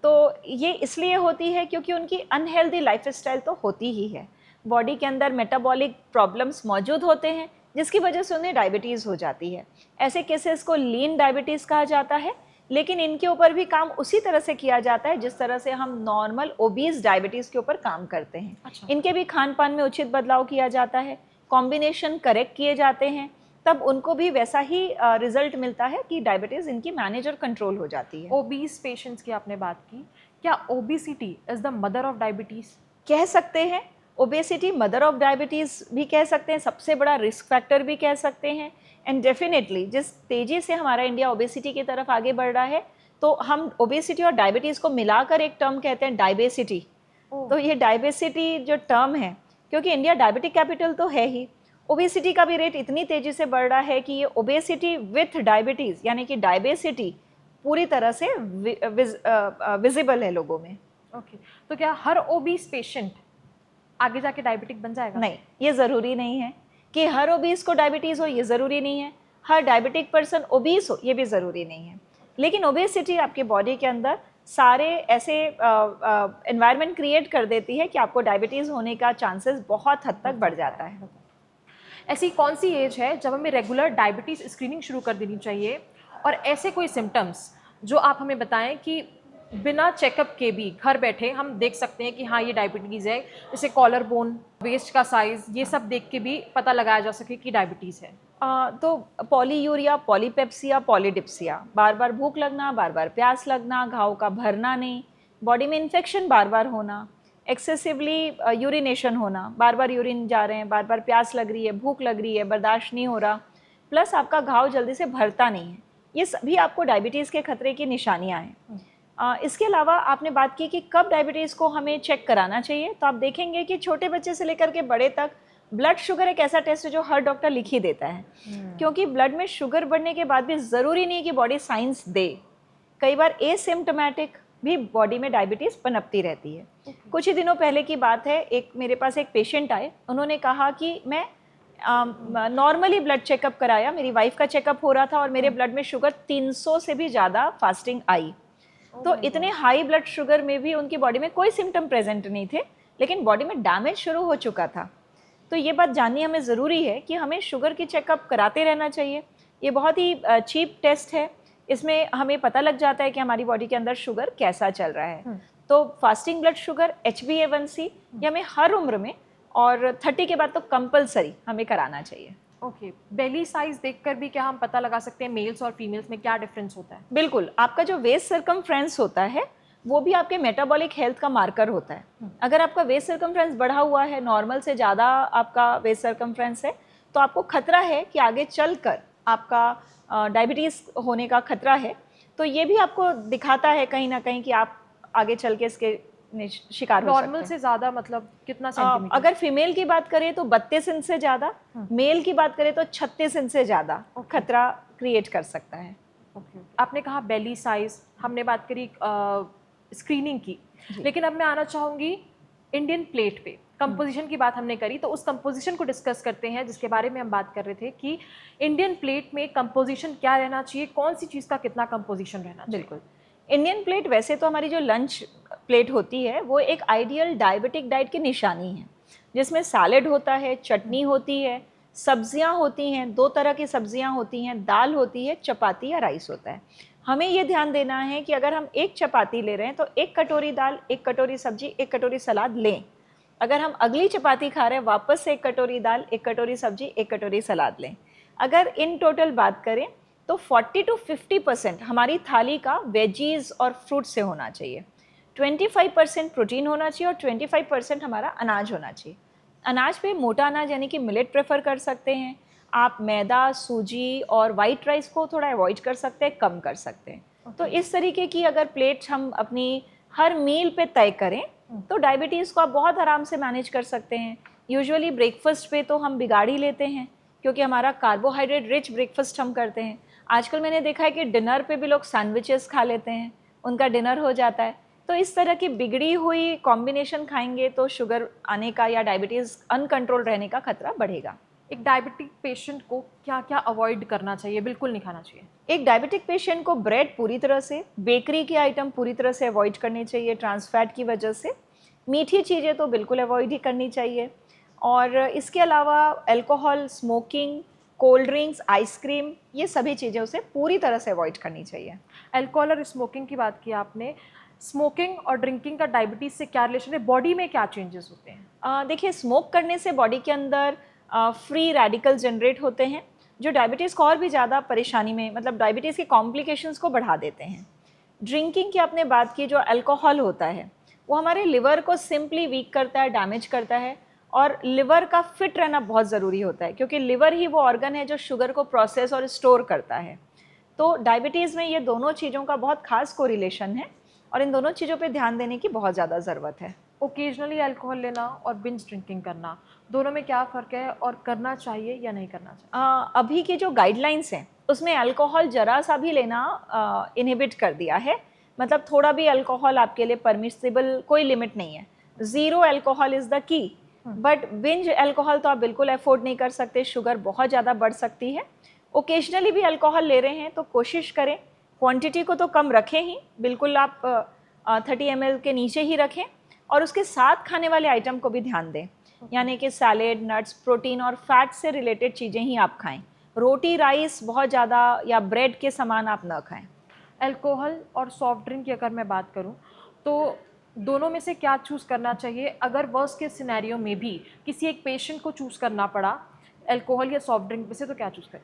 S2: तो ये इसलिए होती है क्योंकि उनकी अनहेल्दी लाइफस्टाइल तो होती ही है, बॉडी के अंदर मेटाबॉलिक प्रॉब्लम्स मौजूद होते हैं जिसकी वजह से उन्हें डायबिटीज़ हो जाती है। ऐसे केसेस को लीन डायबिटीज़ कहा जाता है, लेकिन इनके ऊपर भी काम उसी तरह से किया जाता है जिस तरह से हम नॉर्मल ओबीज डायबिटीज़ के ऊपर काम करते हैं।
S1: अच्छा।
S2: इनके भी खान पान में उचित बदलाव किया जाता है, कॉम्बिनेशन करेक्ट किए जाते हैं, तब उनको भी वैसा ही रिजल्ट मिलता है कि डायबिटीज़ इनकी मैनेज और कंट्रोल हो जाती है।
S1: ओबीस पेशेंट्स की आपने बात की, क्या obesity is the mother of diabetes?
S2: कह सकते हैं, ओबेसिटी मदर ऑफ डायबिटीज़ भी कह सकते हैं, सबसे बड़ा रिस्क फैक्टर भी कह सकते हैं। एंड डेफिनेटली जिस तेज़ी से हमारा इंडिया ओबेसिटी की तरफ आगे बढ़ रहा है, तो हम ओबेसिटी और डायबिटीज़ को मिलाकर एक टर्म कहते हैं डायबेसिटी। तो ये डायबेसिटी जो टर्म है, क्योंकि इंडिया डायबिटिक कैपिटल तो है ही, ओबेसिटी का भी रेट इतनी तेज़ी से बढ़ रहा है कि ये ओबेसिटी विथ डायबिटीज़ यानी कि डायबेसिटी पूरी तरह से विजिबल है लोगों में।
S1: ओके, तो क्या हर ओबीस पेशेंट आगे जाके डायबिटिक बन जाएगा?
S2: नहीं, ये ज़रूरी नहीं है कि हर ओबीस को डायबिटीज़ हो, ये ज़रूरी नहीं है। हर डायबिटिक पर्सन ओबीस हो, ये भी ज़रूरी नहीं है। लेकिन ओबेसिटी आपके बॉडी के अंदर सारे ऐसे एनवायरनमेंट क्रिएट कर देती है कि आपको डायबिटीज़ होने का चांसेस बहुत हद तक बढ़ जाता है।
S1: ऐसी कौन सी एज है जब हमें रेगुलर डायबिटीज़ स्क्रीनिंग शुरू कर देनी चाहिए, और ऐसे कोई सिम्टम्स जो आप हमें बताएं कि बिना चेकअप के भी घर बैठे हम देख सकते हैं कि हाँ ये डायबिटीज़ है, जैसे कॉलर बोन, वेस्ट का साइज़, ये सब देख के भी पता लगाया जा सके कि डायबिटीज़ है?
S2: तो पॉलीयूरिया, पॉलीपेप्सिया, पॉलीडिप्सिया, बार बार भूख लगना, बार बार प्यास लगना, घाव का भरना नहीं, बॉडी में इन्फेक्शन बार बार होना, एक्सेसिवली यूरिनेशन होना, बार बार यूरिन जा रहे हैं, बार बार प्यास लग रही है, भूख लग रही है, बर्दाश्त नहीं हो रहा, प्लस आपका घाव जल्दी से भरता नहीं है, ये सभी आपको डायबिटीज़ के खतरे की निशानियां हैं। इसके अलावा आपने बात की कि कब डायबिटीज़ को हमें चेक कराना चाहिए, तो आप देखेंगे कि छोटे बच्चे से लेकर के बड़े तक ब्लड शुगर एक ऐसा टेस्ट है जो हर डॉक्टर लिख ही देता है। क्योंकि ब्लड में शुगर बढ़ने के बाद भी ज़रूरी नहीं है कि बॉडी साइंस दे, कई बार एसिम्प्टोमेटिक भी बॉडी में डायबिटीज़ पनपती रहती है। कुछ ही दिनों पहले की बात है, मेरे पास एक पेशेंट आए, उन्होंने कहा कि मैं नॉर्मली ब्लड चेकअप कराया, मेरी वाइफ का चेकअप हो रहा था और मेरे ब्लड में शुगर 300 से भी ज़्यादा फास्टिंग आई। तो इतने हाई ब्लड शुगर में भी उनकी बॉडी में कोई सिम्टम प्रेजेंट नहीं थे, लेकिन बॉडी में डैमेज शुरू हो चुका था। तो ये बात जाननी हमें ज़रूरी है कि हमें शुगर की चेकअप कराते रहना चाहिए। ये बहुत ही चीप टेस्ट है, इसमें हमें पता लग जाता है कि हमारी बॉडी के अंदर शुगर कैसा चल रहा है। तो फास्टिंग ब्लड शुगर, HbA1c, ये हमें हर उम्र में और 30 के बाद तो कंपलसरी हमें कराना चाहिए।
S1: ओके, बेली साइज देखकर भी क्या हम पता लगा सकते हैं मेल्स और फीमेल्स में क्या डिफरेंस होता है?
S2: बिल्कुल, आपका जो वेस्ट सर्कमफ्रेंस होता है वो भी आपके मेटाबॉलिक हेल्थ का मार्कर होता है। अगर आपका वेस्ट सर्कमफ्रेंस बढ़ा हुआ है, नॉर्मल से ज़्यादा आपका वेस्ट सर्कमफ्रेंस है, तो आपको खतरा है कि आगे चलकर आपका डायबिटीज़ होने का खतरा है। तो ये भी आपको दिखाता है कहीं ना कहीं कि आप आगे चल के इसके शिकार हो सकते हैं।
S1: नॉर्मल से ज़्यादा मतलब कितना सेंटीमीटर?
S2: अगर फीमेल की बात करें तो 32 इंच से ज़्यादा, मेल की बात करें तो 36 इंच से ज़्यादा खतरा क्रिएट कर सकता है।
S1: ओके, आपने कहा बेली साइज, हमने बात करी स्क्रीनिंग की, लेकिन अब मैं आना चाहूँगी इंडियन प्लेट पे। कंपोजिशन की बात हमने करी, तो उस कंपोजिशन को डिस्कस करते हैं जिसके बारे में हम बात कर रहे थे कि इंडियन प्लेट में कंपोजिशन क्या रहना चाहिए, कौन सी चीज़ का कितना कंपोजिशन रहना चाहिए?
S2: बिल्कुल, इंडियन प्लेट वैसे तो हमारी जो लंच प्लेट होती है वो एक आइडियल डायबिटिक डाइट की निशानी है, जिसमें सैलेड होता है, चटनी होती है, सब्जियां होती हैं, 2 तरह की सब्जियां होती हैं, दाल होती है, चपाती या राइस होता है। हमें ये ध्यान देना है कि अगर हम एक चपाती ले रहे हैं तो 1 कटोरी दाल, 1 कटोरी सब्जी, 1 कटोरी सलाद लें। अगर हम अगली चपाती खा रहे हैं, वापस से 1 कटोरी दाल, 1 कटोरी सब्जी, 1 कटोरी सलाद लें। अगर इन टोटल बात करें तो 40 to 50% हमारी थाली का वेजीज और फ्रूट से होना चाहिए, 25% प्रोटीन होना चाहिए और 25% हमारा अनाज होना चाहिए। अनाज पे मोटा अनाज यानी कि मिलेट प्रेफर कर सकते हैं आप, मैदा, सूजी और वाइट राइस को थोड़ा अवॉइड कर सकते हैं, कम कर सकते हैं। तो इस तरीके की अगर प्लेट हम अपनी हर मील पे तय करें तो डायबिटीज़ को आप बहुत आराम से मैनेज कर सकते हैं। यूजुअली ब्रेकफास्ट पे तो हम बिगाड़ ही लेते हैं क्योंकि हमारा कार्बोहाइड्रेट रिच ब्रेकफास्ट हम करते हैं। आजकल मैंने देखा है कि डिनर पे भी लोग सैंडविचेस खा लेते हैं, उनका डिनर हो जाता है। तो इस तरह की बिगड़ी हुई कॉम्बिनेशन खाएंगे तो शुगर आने का या डायबिटीज़ अनकंट्रोल रहने का खतरा बढ़ेगा।
S1: एक डायबिटिक पेशेंट को क्या क्या अवॉइड करना चाहिए, बिल्कुल नहीं खाना चाहिए?
S2: एक डायबिटिक पेशेंट को ब्रेड पूरी तरह से, बेकरी के आइटम पूरी तरह से अवॉइड करने चाहिए ट्रांस फैट की वजह से। मीठी चीज़ें तो बिल्कुल अवॉइड ही करनी चाहिए। और इसके अलावा alcohol, smoking, cold drinks, ice cream, ये सभी चीज़ें उसे पूरी तरह से अवॉइड करनी चाहिए।
S1: अल्कोहल और स्मोकिंग की बात की आपने, स्मोकिंग और ड्रिंकिंग का डायबिटीज़ से क्या रिलेशन है, बॉडी में क्या चेंजेस होते हैं?
S2: देखिए, स्मोक करने से बॉडी के अंदर फ्री रेडिकल जनरेट होते हैं जो डायबिटीज़ को और भी ज़्यादा परेशानी में, मतलब डायबिटीज़ के कॉम्प्लिकेशंस को बढ़ा देते हैं। ड्रिंकिंग की आपने बात की, जो अल्कोहल होता है वो हमारे लिवर को सिंपली वीक करता है, डैमेज करता है। और लिवर का फिट रहना बहुत ज़रूरी होता है क्योंकि लिवर ही वो ऑर्गन है जो शुगर को प्रोसेस और स्टोर करता है। तो डायबिटीज़ में ये दोनों चीज़ों का बहुत खास कोरिलेशन है और इन दोनों चीज़ों पे ध्यान देने की बहुत ज़्यादा ज़रूरत है।
S1: ओकेजनली अल्कोहल लेना और बिंज ड्रिंकिंग करना, दोनों में क्या फ़र्क है और करना चाहिए या नहीं करना चाहिए?
S2: अभी की जो गाइडलाइंस हैं उसमें अल्कोहल ज़रा सा भी लेना इनहिबिट कर दिया है। मतलब थोड़ा भी अल्कोहल आपके लिए परमिसिबल, कोई लिमिट नहीं है। Zero alcohol is the key. But binge alcohol तो आप बिल्कुल अफोर्ड नहीं कर सकते, शुगर बहुत ज़्यादा बढ़ सकती है। ओकेजनली भी अल्कोहल ले रहे हैं तो कोशिश करें क्वांटिटी को तो कम रखें ही, बिल्कुल आप 30 ml के नीचे ही रखें। और उसके साथ खाने वाले आइटम को भी ध्यान दें, यानी कि सैलेड, नट्स, प्रोटीन और फैट से रिलेटेड चीज़ें ही आप खाएं। रोटी, राइस बहुत ज़्यादा या ब्रेड के सामान आप ना खाएं।
S1: अल्कोहल और सॉफ्ट ड्रिंक की अगर मैं बात करूं तो दोनों में से क्या चूज़ करना चाहिए? अगर वर्स्ट के सिनेरियो में भी किसी एक पेशेंट को चूज़ करना पड़ा अल्कोहल या सॉफ्ट ड्रिंक में से, तो क्या चूज़ करें?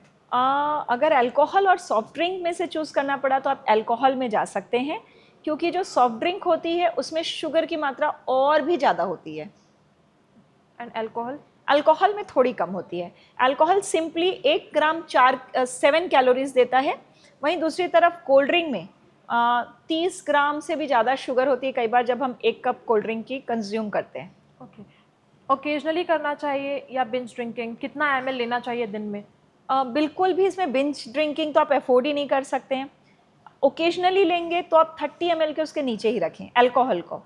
S2: अगर अल्कोहल और सॉफ्ट ड्रिंक में से चूज़ करना पड़ा तो आप अल्कोहल में जा सकते हैं क्योंकि जो सॉफ्ट ड्रिंक होती है उसमें शुगर की मात्रा और भी ज़्यादा होती है।
S1: And alcohol?
S2: अल्कोहल में थोड़ी कम होती है। अल्कोहल सिंपली 1 ग्राम 7 कैलोरीज देता है, वहीं दूसरी तरफ कोल्ड ड्रिंक में 30 ग्राम से भी ज़्यादा शुगर होती है कई बार जब हम 1 कप कोल्ड ड्रिंक की कंज्यूम करते हैं।
S1: ओके, ओकेजनली करना चाहिए या बिंज ड्रिंकिंग, कितना ml लेना चाहिए दिन में?
S2: बिल्कुल भी इसमें बिंज ड्रिंकिंग तो आप अफोर्ड ही नहीं कर सकते हैं। ओकेजनली लेंगे तो आप 30 ml के उसके नीचे ही रखें अल्कोहल को।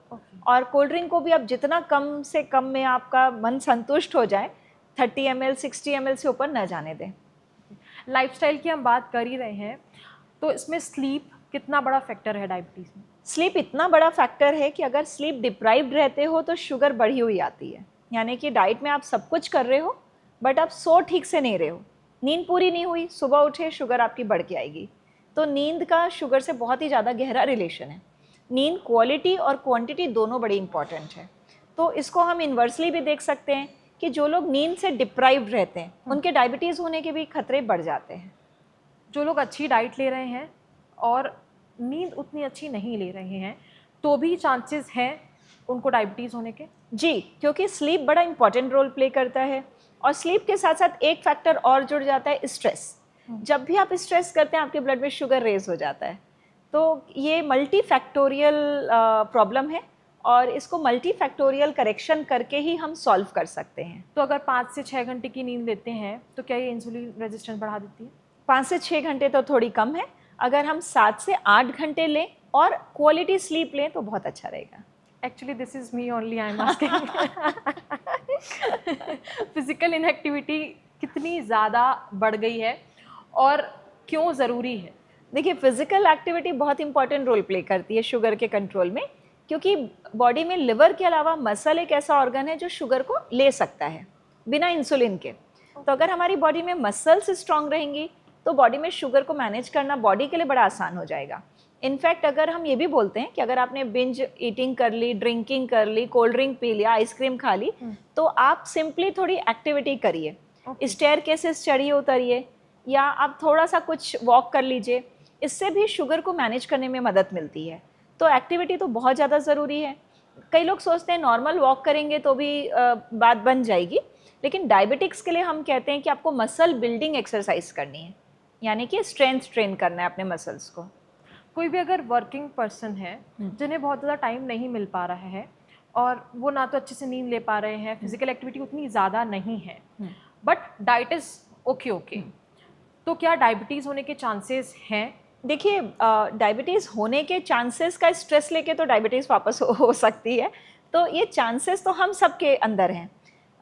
S2: और कोल्ड ड्रिंक को भी आप जितना कम से कम में आपका मन संतुष्ट हो जाए, 30 ml 60 ml से ऊपर न जाने दें।
S1: लाइफस्टाइल की हम बात कर ही रहे हैं, तो इसमें स्लीप कितना बड़ा फैक्टर है डायबिटीज़ में?
S2: स्लीप इतना बड़ा फैक्टर है कि अगर स्लीप डिप्राइव्ड रहते हो तो शुगर बढ़ी हुई आती है। यानी कि डाइट में आप सब कुछ कर रहे हो बट आप सो ठीक से नहीं रहे हो, नींद पूरी नहीं हुई, सुबह उठे शुगर आपकी बढ़ के आएगी। तो नींद का शुगर से बहुत ही ज़्यादा गहरा रिलेशन है। नींद क्वालिटी और क्वांटिटी दोनों बड़ी इंपॉर्टेंट है। तो इसको हम इन्वर्सली भी देख सकते हैं कि जो लोग नींद से डिप्राइव्ड रहते हैं उनके डायबिटीज़ होने के भी खतरे बढ़ जाते हैं।
S1: जो लोग अच्छी डाइट ले रहे हैं और नींद उतनी अच्छी नहीं ले रहे हैं तो भी चांसेस हैं उनको डायबिटीज़ होने के?
S2: जी, क्योंकि स्लीप बड़ा इंपॉर्टेंट रोल प्ले करता है और स्लीप के साथ साथ एक फैक्टर और जुड़ जाता है, स्ट्रेस। जब भी आप स्ट्रेस करते हैं आपके ब्लड में शुगर रेज हो जाता है। तो ये मल्टी फैक्टोरियल प्रॉब्लम है और इसको मल्टी फैक्टोरियल करेक्शन करके ही हम सॉल्व कर सकते हैं।
S1: तो अगर 5 से 6 घंटे की नींद लेते हैं तो क्या ये इंसुलिन रेजिस्टेंस बढ़ा देती है?
S2: 5 से 6 घंटे तो थोड़ी कम है, अगर हम 7 से 8 घंटे लें और क्वालिटी स्लीप लें तो बहुत अच्छा रहेगा।
S1: Actually, this is me only. I'm asking. Physical inactivity कितनी ज़्यादा बढ़ गई है और क्यों ज़रूरी है?
S2: देखिए, फिजिकल एक्टिविटी बहुत इंपॉर्टेंट रोल प्ले करती है शुगर के कंट्रोल में, क्योंकि बॉडी में लिवर के अलावा मसल एक ऐसा ऑर्गन है जो शुगर को ले सकता है बिना इंसुलिन के। तो अगर हमारी बॉडी में मसल्स स्ट्रांग रहेंगी तो बॉडी में शुगर को मैनेज करना बॉडी के लिए बड़ा आसान हो जाएगा। इनफैक्ट अगर हम ये भी बोलते हैं कि अगर आपने बिंज ईटिंग कर ली, ड्रिंकिंग कर ली, कोल्ड ड्रिंक पी लिया, आइसक्रीम खा ली, तो आप सिंपली थोड़ी एक्टिविटी करिए, स्टेयर केसेस चढ़िए उतरिए या आप थोड़ा सा कुछ वॉक कर लीजिए, इससे भी शुगर को मैनेज करने में मदद मिलती है। तो एक्टिविटी तो बहुत ज़्यादा ज़रूरी है। कई लोग सोचते हैं नॉर्मल वॉक करेंगे तो भी बात बन जाएगी, लेकिन डायबिटिक्स के लिए हम कहते हैं कि आपको मसल बिल्डिंग एक्सरसाइज करनी है, यानी कि स्ट्रेंथ ट्रेन करना है अपने मसल्स को।
S1: कोई भी अगर वर्किंग पर्सन है जिन्हें बहुत ज़्यादा टाइम नहीं मिल पा रहा है और वो ना तो अच्छे से नींद ले पा रहे हैं, फिजिकल एक्टिविटी उतनी ज़्यादा नहीं है, बट डाइट इज़ ओके, तो क्या डायबिटीज़ होने के चांसेस हैं?
S2: देखिए, डायबिटीज़ होने के चांसेस का स्ट्रेस लेके तो डायबिटीज़ वापस हो सकती है। तो ये चांसेस तो हम सब के अंदर हैं,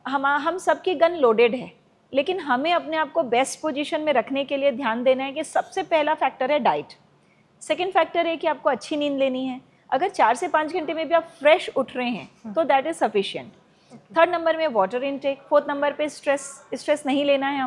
S2: हम सब की गन लोडेड है, लेकिन हमें अपने आप को बेस्ट पोजीशन में रखने के लिए ध्यान देना है कि सबसे पहला फैक्टर है डाइट। सेकेंड फैक्टर है कि आपको अच्छी नींद लेनी है। अगर 4 से 5 घंटे में भी आप फ्रेश उठ रहे हैं तो that is sufficient. Third number में वाटर इनटेक। फोर्थ नंबर पे स्ट्रेस नहीं लेना है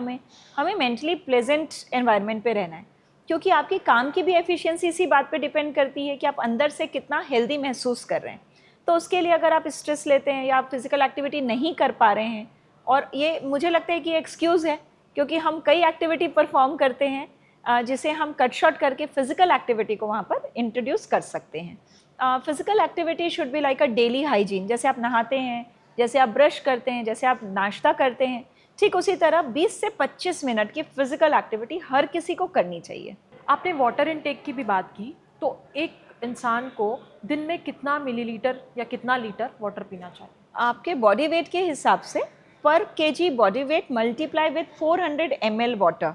S2: हमें मेंटली प्लेजेंट एनवायरनमेंट पे रहना है, क्योंकि आपकी काम की भी एफिशिएंसी इसी बात पे डिपेंड करती है कि आप अंदर से कितना हेल्दी महसूस कर रहे हैं। तो उसके लिए अगर आप स्ट्रेस लेते हैं या आप फिजिकल एक्टिविटी नहीं कर पा रहे हैं, और ये मुझे लगता है कि एक्सक्यूज़ है, क्योंकि हम कई एक्टिविटी परफॉर्म करते हैं जिसे हम कट शॉर्ट करके फिजिकल एक्टिविटी को वहाँ पर इंट्रोड्यूस कर सकते हैं। Physical activity should be like a daily hygiene. जैसे आप नहाते हैं, जैसे आप ब्रश करते हैं, जैसे आप नाश्ता करते हैं, ठीक उसी तरह 20 से 25 मिनट की फिजिकल एक्टिविटी हर किसी को करनी चाहिए।
S1: आपने वाटर इनटेक की भी बात की, तो एक इंसान को दिन में कितना मिलीलीटर या कितना लीटर वाटर पीना चाहिए?
S2: आपके बॉडी वेट के हिसाब से पर KG body weight multiply with 400 ml water,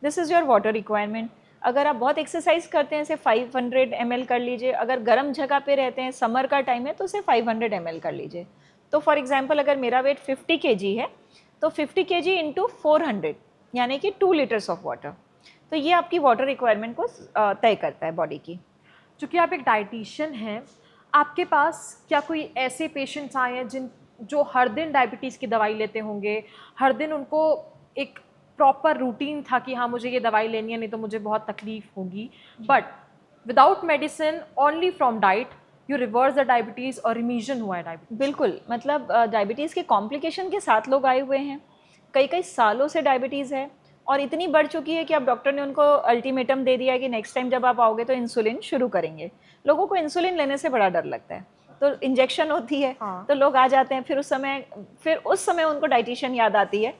S2: this is your water requirement. अगर आप बहुत एक्सरसाइज करते हैं, इसे 500 ml कर लीजिए। अगर गर्म जगह पे रहते हैं, समर का टाइम है, तो उसे 500 ml कर लीजिए। तो फॉर एग्जांपल अगर मेरा वेट 50 kg है तो 50 kg इंटू 400 यानी कि 2 लीटर्स ऑफ वाटर। तो ये आपकी वाटर रिक्वायरमेंट को तय करता है बॉडी की।
S1: चूँकि आप एक डाइटिशियन हैं, आपके पास क्या कोई ऐसे पेशेंट्स आए हैं जो हर दिन डायबिटीज़ की दवाई लेते होंगे, हर दिन उनको एक प्रॉपर रूटीन था कि हाँ मुझे ये दवाई लेनी है नहीं तो मुझे बहुत तकलीफ होगी, but without medicine only from diet you reverse the diabetes और रिमीजन हुआ है डायबिटीज़?
S2: बिल्कुल, मतलब डायबिटीज़ के कॉम्प्लिकेशन के साथ लोग आए हुए हैं, कई सालों से डायबिटीज़ है और इतनी बढ़ चुकी है कि अब डॉक्टर ने उनको अल्टीमेटम दे दिया है कि नेक्स्ट टाइम जब आप आओगे तो इंसुलिन शुरू करेंगे। लोगों को इंसुलिन लेने से बड़ा डर लगता है, तो इंजेक्शन होती है। हाँ। तो लोग आ जाते हैं, फिर उस समय उनको डाइटिशियन याद आती है।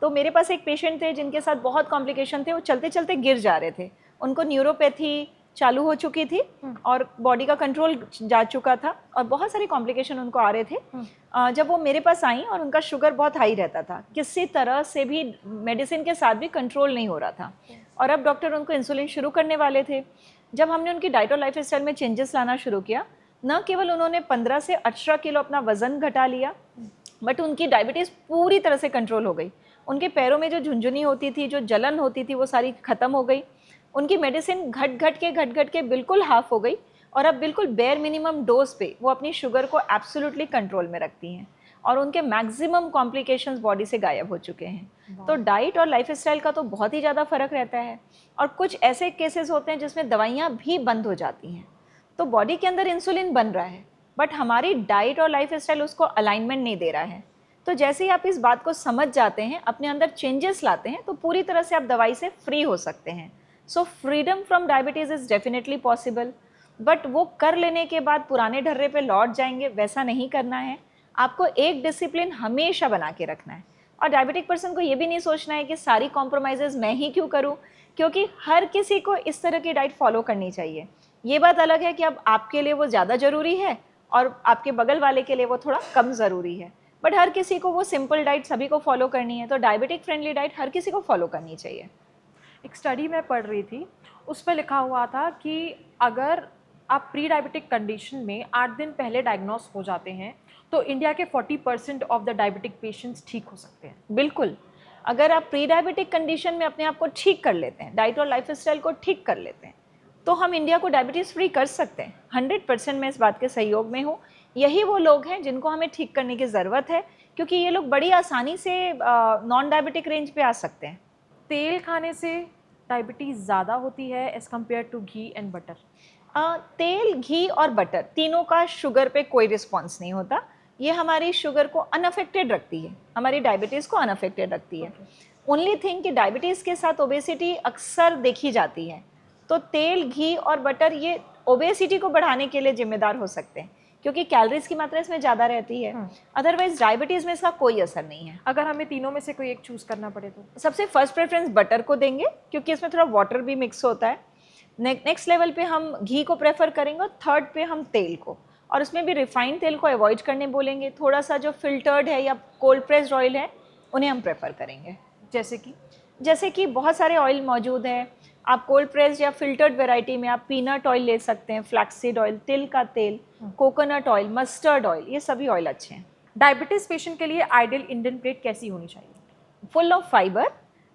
S2: तो मेरे पास एक पेशेंट थे जिनके साथ बहुत कॉम्प्लिकेशन थे, वो चलते चलते गिर जा रहे थे, उनको न्यूरोपैथी चालू हो चुकी थी और बॉडी का कंट्रोल जा चुका था और बहुत सारे कॉम्प्लिकेशन उनको आ रहे थे। जब वो मेरे पास आई और उनका शुगर बहुत हाई रहता था, किसी तरह से भी मेडिसिन के साथ भी कंट्रोल नहीं हो रहा था, और अब डॉक्टर उनको इंसुलिन शुरू करने वाले थे। जब हमने उनकी डाइट और लाइफ स्टाइल में चेंजेस लाना शुरू किया, न केवल उन्होंने 15 से 18 किलो अपना वज़न घटा लिया, बट उनकी डायबिटीज़ पूरी तरह से कंट्रोल हो गई। उनके पैरों में जो झुंझुनी होती थी, जो जलन होती थी, वो सारी ख़त्म हो गई। उनकी मेडिसिन घट घट के बिल्कुल हाफ हो गई और अब बिल्कुल बेयर मिनिमम डोज पे वो अपनी शुगर को एब्सोल्युटली कंट्रोल में रखती हैं और उनके मैक्सिमम कॉम्प्लिकेशंस बॉडी से गायब हो चुके हैं। तो डाइट और लाइफस्टाइल का तो बहुत ही ज़्यादा फ़र्क रहता है, और कुछ ऐसे केसेस होते हैं जिसमें दवाइयाँ भी बंद हो जाती हैं। तो बॉडी के अंदर इंसुलिन बन रहा है, बट हमारी डाइट और लाइफस्टाइल उसको अलाइनमेंट नहीं दे रहा है। तो जैसे ही आप इस बात को समझ जाते हैं, अपने अंदर चेंजेस लाते हैं, तो पूरी तरह से आप दवाई से फ्री हो सकते हैं। So freedom from diabetes is definitely possible, but वो कर लेने के बाद पुराने ढर्रे पे लौट जाएंगे, वैसा नहीं करना है। आपको एक डिसिप्लिन हमेशा बना के रखना है, और डायबिटिक पर्सन को ये भी नहीं सोचना है कि सारी कॉम्प्रोमाइज़ेस मैं ही क्यों करूं, क्योंकि हर किसी को इस तरह की डाइट फॉलो करनी चाहिए। ये बात अलग है कि अब आपके लिए वो ज़्यादा ज़रूरी है और आपके बगल वाले के लिए वो थोड़ा कम ज़रूरी है, बट हर किसी को वो सिंपल डाइट सभी को फॉलो करनी है। तो डायबिटिक फ्रेंडली डाइट हर किसी को फॉलो करनी चाहिए।
S1: एक स्टडी मैं पढ़ रही थी, उस पर लिखा हुआ था कि अगर आप प्री डायबिटिक कंडीशन में 8 दिन पहले डायग्नोस हो जाते हैं तो इंडिया के 40% ऑफ द डायबिटिक पेशेंट्स ठीक हो सकते हैं।
S2: बिल्कुल, अगर आप प्री डायबिटिक कंडीशन में अपने आप को ठीक कर लेते हैं, डाइट और लाइफस्टाइल को ठीक कर लेते हैं, तो हम इंडिया को डायबिटीज़ फ्री कर सकते हैं। 100% मैं इस बात के सहयोग में हूँ। यही वो लोग हैं जिनको हमें ठीक करने की ज़रूरत है, क्योंकि ये लोग बड़ी आसानी से नॉन डायबिटिक रेंज पे आ सकते हैं।
S1: तेल खाने से डायबिटीज़ ज़्यादा होती है as compare to ghee and butter?
S2: तेल, घी और बटर तीनों का शुगर पे कोई रिस्पॉन्स नहीं होता। ये हमारी शुगर को अनअफेक्टेड रखती है, हमारी डायबिटीज़ को अनअफेक्टेड रखती है। ओनली थिंग कि डायबिटीज़ के साथ ओबेसिटी अक्सर देखी जाती है, तो तेल, घी और बटर ये ओबेसिटी को बढ़ाने के लिए जिम्मेदार हो सकते हैं, क्योंकि कैलोरीज की मात्रा इसमें ज़्यादा रहती है। अदरवाइज डायबिटीज़ में इसका कोई असर नहीं है।
S1: अगर हमें तीनों में से कोई एक चूज़ करना पड़े तो?
S2: सबसे फर्स्ट प्रेफरेंस बटर को देंगे, क्योंकि इसमें थोड़ा वाटर भी मिक्स होता है। नेक्स्ट लेवल पे हम घी को प्रेफर करेंगे, और थर्ड पे हम तेल को, और उसमें भी रिफाइंड तेल को अवॉइड करने बोलेंगे। थोड़ा सा जो फिल्टर्ड है या कोल्ड प्रेस्ड ऑयल है उन्हें हम प्रेफर करेंगे। जैसे कि बहुत सारे ऑयल मौजूद हैं। आप कोल्ड प्रेस्ड या फिल्टर्ड वैरायटी में आप पीनट ऑयल ले सकते हैं, फ्लैक्सीड ऑयल, तिल का तेल, कोकोनट ऑयल, मस्टर्ड ऑयल, ये सभी ऑयल अच्छे हैं।
S1: डायबिटीज़ पेशेंट के लिए आइडियल इंडियन प्लेट कैसी होनी चाहिए?
S2: Full of fibre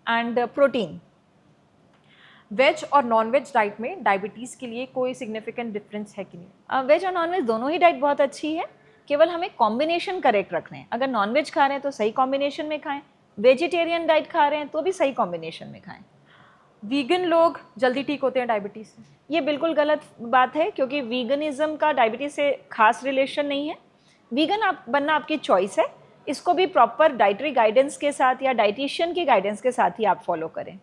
S2: and protein.
S1: Veg और नॉन वेज डाइट में डायबिटीज़ के लिए कोई सिग्निफिकेंट डिफरेंस है कि नहीं?
S2: वेज और नॉन वेज दोनों ही डाइट बहुत अच्छी है, केवल हमें कॉम्बिनेशन करेक्ट रखना है। अगर नॉन वेज खा रहे हैं तो सही कॉम्बिनेशन में खाएं, वेजिटेरियन डाइट खा रहे हैं तो भी सही कॉम्बिनेशन में खाएं।
S1: वीगन लोग जल्दी ठीक होते हैं डायबिटीज़ से?
S2: ये बिल्कुल गलत बात है, क्योंकि वीगनिज्म का डायबिटीज़ से खास रिलेशन नहीं है। वीगन आप बनना आपकी चॉइस है, इसको भी प्रॉपर डाइटरी गाइडेंस के साथ या डाइटिशियन की गाइडेंस के साथ ही आप फॉलो करें।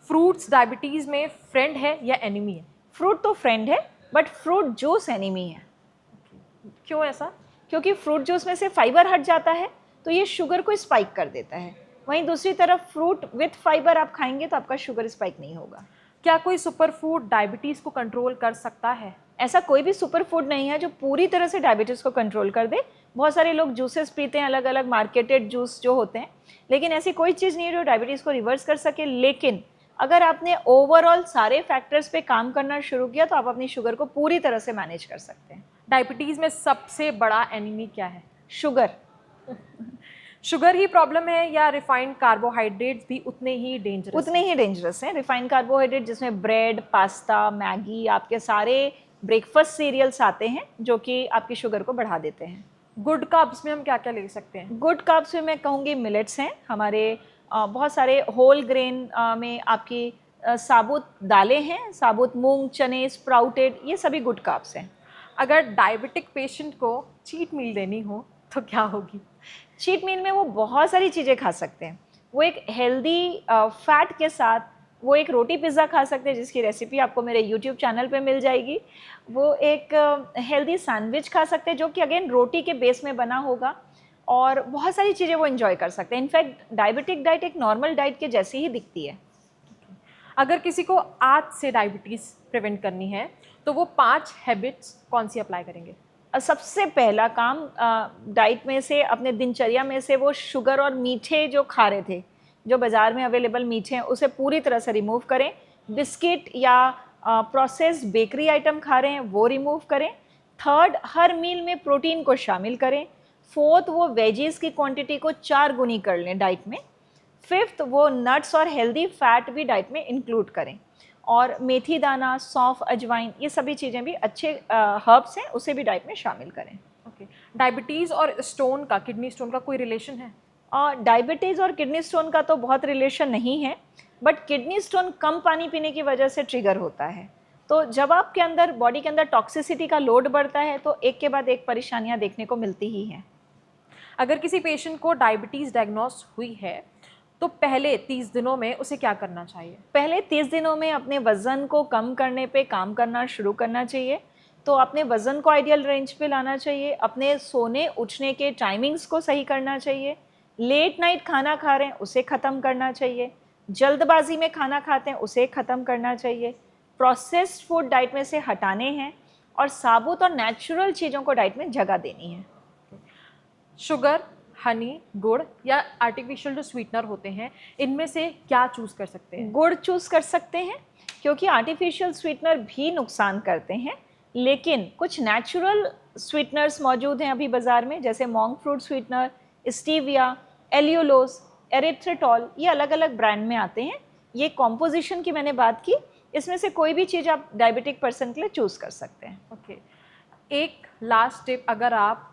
S1: फ्रूट्स डायबिटीज़ में फ्रेंड है या एनिमी है?
S2: फ्रूट तो फ्रेंड है, बट फ्रूट जूस एनिमी है।
S1: क्यों ऐसा?
S2: क्योंकि फ्रूट जूस में से फाइबर हट जाता है, तो ये शुगर को स्पाइक कर देता है। वहीं दूसरी तरफ फ्रूट विथ फाइबर आप खाएंगे तो आपका शुगर स्पाइक नहीं होगा।
S1: क्या कोई सुपर फूड डायबिटीज़ को कंट्रोल कर सकता है?
S2: ऐसा कोई भी सुपर फूड नहीं है जो पूरी तरह से डायबिटीज़ को कंट्रोल कर दे। बहुत सारे लोग जूसेस पीते हैं, अलग अलग मार्केटेड जूस जो होते हैं, लेकिन ऐसी कोई चीज़ नहीं है जो डायबिटीज़ को रिवर्स कर सके। लेकिन अगर आपने ओवरऑल सारे फैक्टर्स पे काम करना शुरू किया तो आप अपनी शुगर को पूरी तरह से मैनेज कर सकते हैं।
S1: डायबिटीज़ में सबसे बड़ा एनिमी क्या है?
S2: शुगर।
S1: शुगर ही प्रॉब्लम है या रिफाइंड कार्बोहाइड्रेट्स भी उतने ही डेंजरस
S2: हैं? रिफाइंड कार्बोहाइड्रेट जिसमें ब्रेड, पास्ता, मैगी, आपके सारे ब्रेकफास्ट सीरियल्स आते हैं जो कि आपकी शुगर को बढ़ा देते हैं।
S1: गुड कार्ब्स में हम क्या क्या ले सकते हैं?
S2: गुड कार्ब्स में मैं कहूँगी मिलेट्स हैं हमारे, बहुत सारे होल ग्रेन में आपकी साबुत दालें हैं, साबुत मूंग, चने, स्प्राउटेड, ये सभी गुड कार्ब्स हैं।
S1: अगर डायबिटिक पेशेंट को चीट मील देनी हो तो क्या होगी?
S2: चीट मील में वो बहुत सारी चीज़ें खा सकते हैं। वो एक हेल्दी फैट के साथ वो एक रोटी पिज़्ज़ा खा सकते हैं, जिसकी रेसिपी आपको मेरे यूट्यूब चैनल पे मिल जाएगी। वो एक हेल्दी सैंडविच खा सकते हैं जो कि अगेन रोटी के बेस में बना होगा, और बहुत सारी चीज़ें वो एंजॉय कर सकते हैं। इनफैक्ट डायबिटिक डाइट एक नॉर्मल डाइट के जैसी ही दिखती है।
S1: अगर किसी को आज से डायबिटीज़ प्रिवेंट करनी है तो वो 5 हैबिट्स कौन सी अप्लाई करेंगे?
S2: सबसे पहला काम डाइट में से, अपने दिनचर्या में से वो शुगर और मीठे जो खा रहे थे, जो बाज़ार में अवेलेबल मीठे हैं, उसे पूरी तरह से रिमूव करें। बिस्किट या प्रोसेस्ड बेकरी आइटम खा रहे हैं वो रिमूव करें। थर्ड, हर मील में प्रोटीन को शामिल करें। फोर्थ, वो वेजीज़ की क्वांटिटी को 4 गुनी कर लें डाइट में। फिफ्थ, वो नट्स और हेल्दी फैट भी डाइट में इंक्लूड करें। और मेथी दाना, सौंफ, अजवाइन, ये सभी चीज़ें भी अच्छे हर्ब्स हैं, उसे भी डाइट में शामिल करें।
S1: ओके, डायबिटीज़ और स्टोन का, किडनी स्टोन का कोई रिलेशन है?
S2: डायबिटीज़ और किडनी स्टोन का तो बहुत रिलेशन नहीं है, बट किडनी स्टोन कम पानी पीने की वजह से ट्रिगर होता है। तो जब आपके अंदर, बॉडी के अंदर टॉक्सिसिटी का लोड बढ़ता है तो एक के बाद एक परेशानियां देखने को मिलती ही हैं।
S1: अगर किसी पेशेंट को डायबिटीज़ डायग्नोस हुई है तो पहले 30 दिनों में उसे क्या करना चाहिए?
S2: पहले 30 दिनों में अपने वज़न को कम करने पे काम करना शुरू करना चाहिए। तो अपने वज़न को आइडियल रेंज पे लाना चाहिए, अपने सोने उठने के टाइमिंग्स को सही करना चाहिए, लेट नाइट खाना खा रहे हैं उसे ख़त्म करना चाहिए, जल्दबाजी में खाना खाते हैं उसे ख़त्म करना चाहिए, प्रोसेस्ड फूड डाइट में से हटाने हैं और साबुत और नेचुरल चीज़ों को डाइट में जगह देनी है।
S1: शुगर, हनी, गुड़ या आर्टिफिशियल जो स्वीटनर होते हैं, इनमें से क्या चूज़ कर सकते हैं?
S2: गुड़ चूज़ कर सकते हैं क्योंकि आर्टिफिशियल स्वीटनर भी नुकसान करते हैं, लेकिन कुछ नेचुरल स्वीटनर्स मौजूद हैं अभी बाज़ार में, जैसे monk fruit sweetener, stevia, allulose, erythritol, ये अलग अलग ब्रांड में आते हैं। ये कॉम्पोजिशन की मैंने बात की, इसमें से कोई भी चीज़ आप डायबिटिक पर्सन के लिए चूज़ कर सकते हैं।
S1: ओके, एक लास्ट टिप अगर आप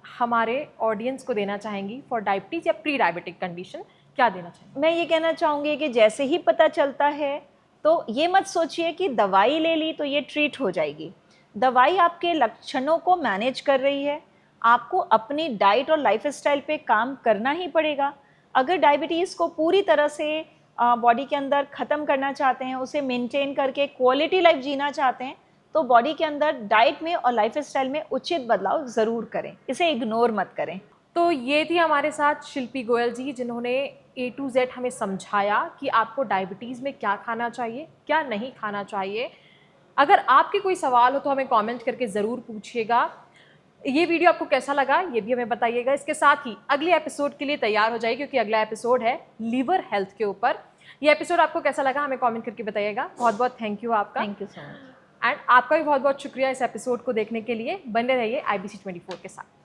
S1: हमारे ऑडियंस को देना चाहेंगी फॉर डायबिटीज़ या प्री डायबिटिक कंडीशन, क्या देना चाहेंगी?
S2: मैं ये कहना चाहूँगी कि जैसे ही पता चलता है तो ये मत सोचिए कि दवाई ले ली तो ये ट्रीट हो जाएगी। दवाई आपके लक्षणों को मैनेज कर रही है, आपको अपनी डाइट और लाइफस्टाइल पे काम करना ही पड़ेगा। अगर डायबिटीज़ को पूरी तरह से बॉडी के अंदर ख़त्म करना चाहते हैं, उसे मेंटेन करके क्वालिटी लाइफ जीना चाहते हैं, तो बॉडी के अंदर डाइट में और लाइफस्टाइल में उचित बदलाव ज़रूर करें, इसे इग्नोर मत करें।
S1: तो ये थी हमारे साथ शिल्पी गोयल जी, जिन्होंने A to Z हमें समझाया कि आपको डायबिटीज़ में क्या खाना चाहिए, क्या नहीं खाना चाहिए। अगर आपके कोई सवाल हो तो हमें कमेंट करके ज़रूर पूछिएगा। ये वीडियो आपको कैसा लगा ये भी हमें बताइएगा। इसके साथ ही अगले एपिसोड के लिए तैयार हो जाइए, क्योंकि अगला एपिसोड है लीवर हेल्थ के ऊपर। ये एपिसोड आपको कैसा लगा हमें कमेंट करके बताइएगा। बहुत बहुत थैंक यू आपका।
S2: Thank you so much.
S1: And आपका भी बहुत बहुत शुक्रिया इस एपिसोड को देखने के लिए। बने रहिए IBC 24 के साथ।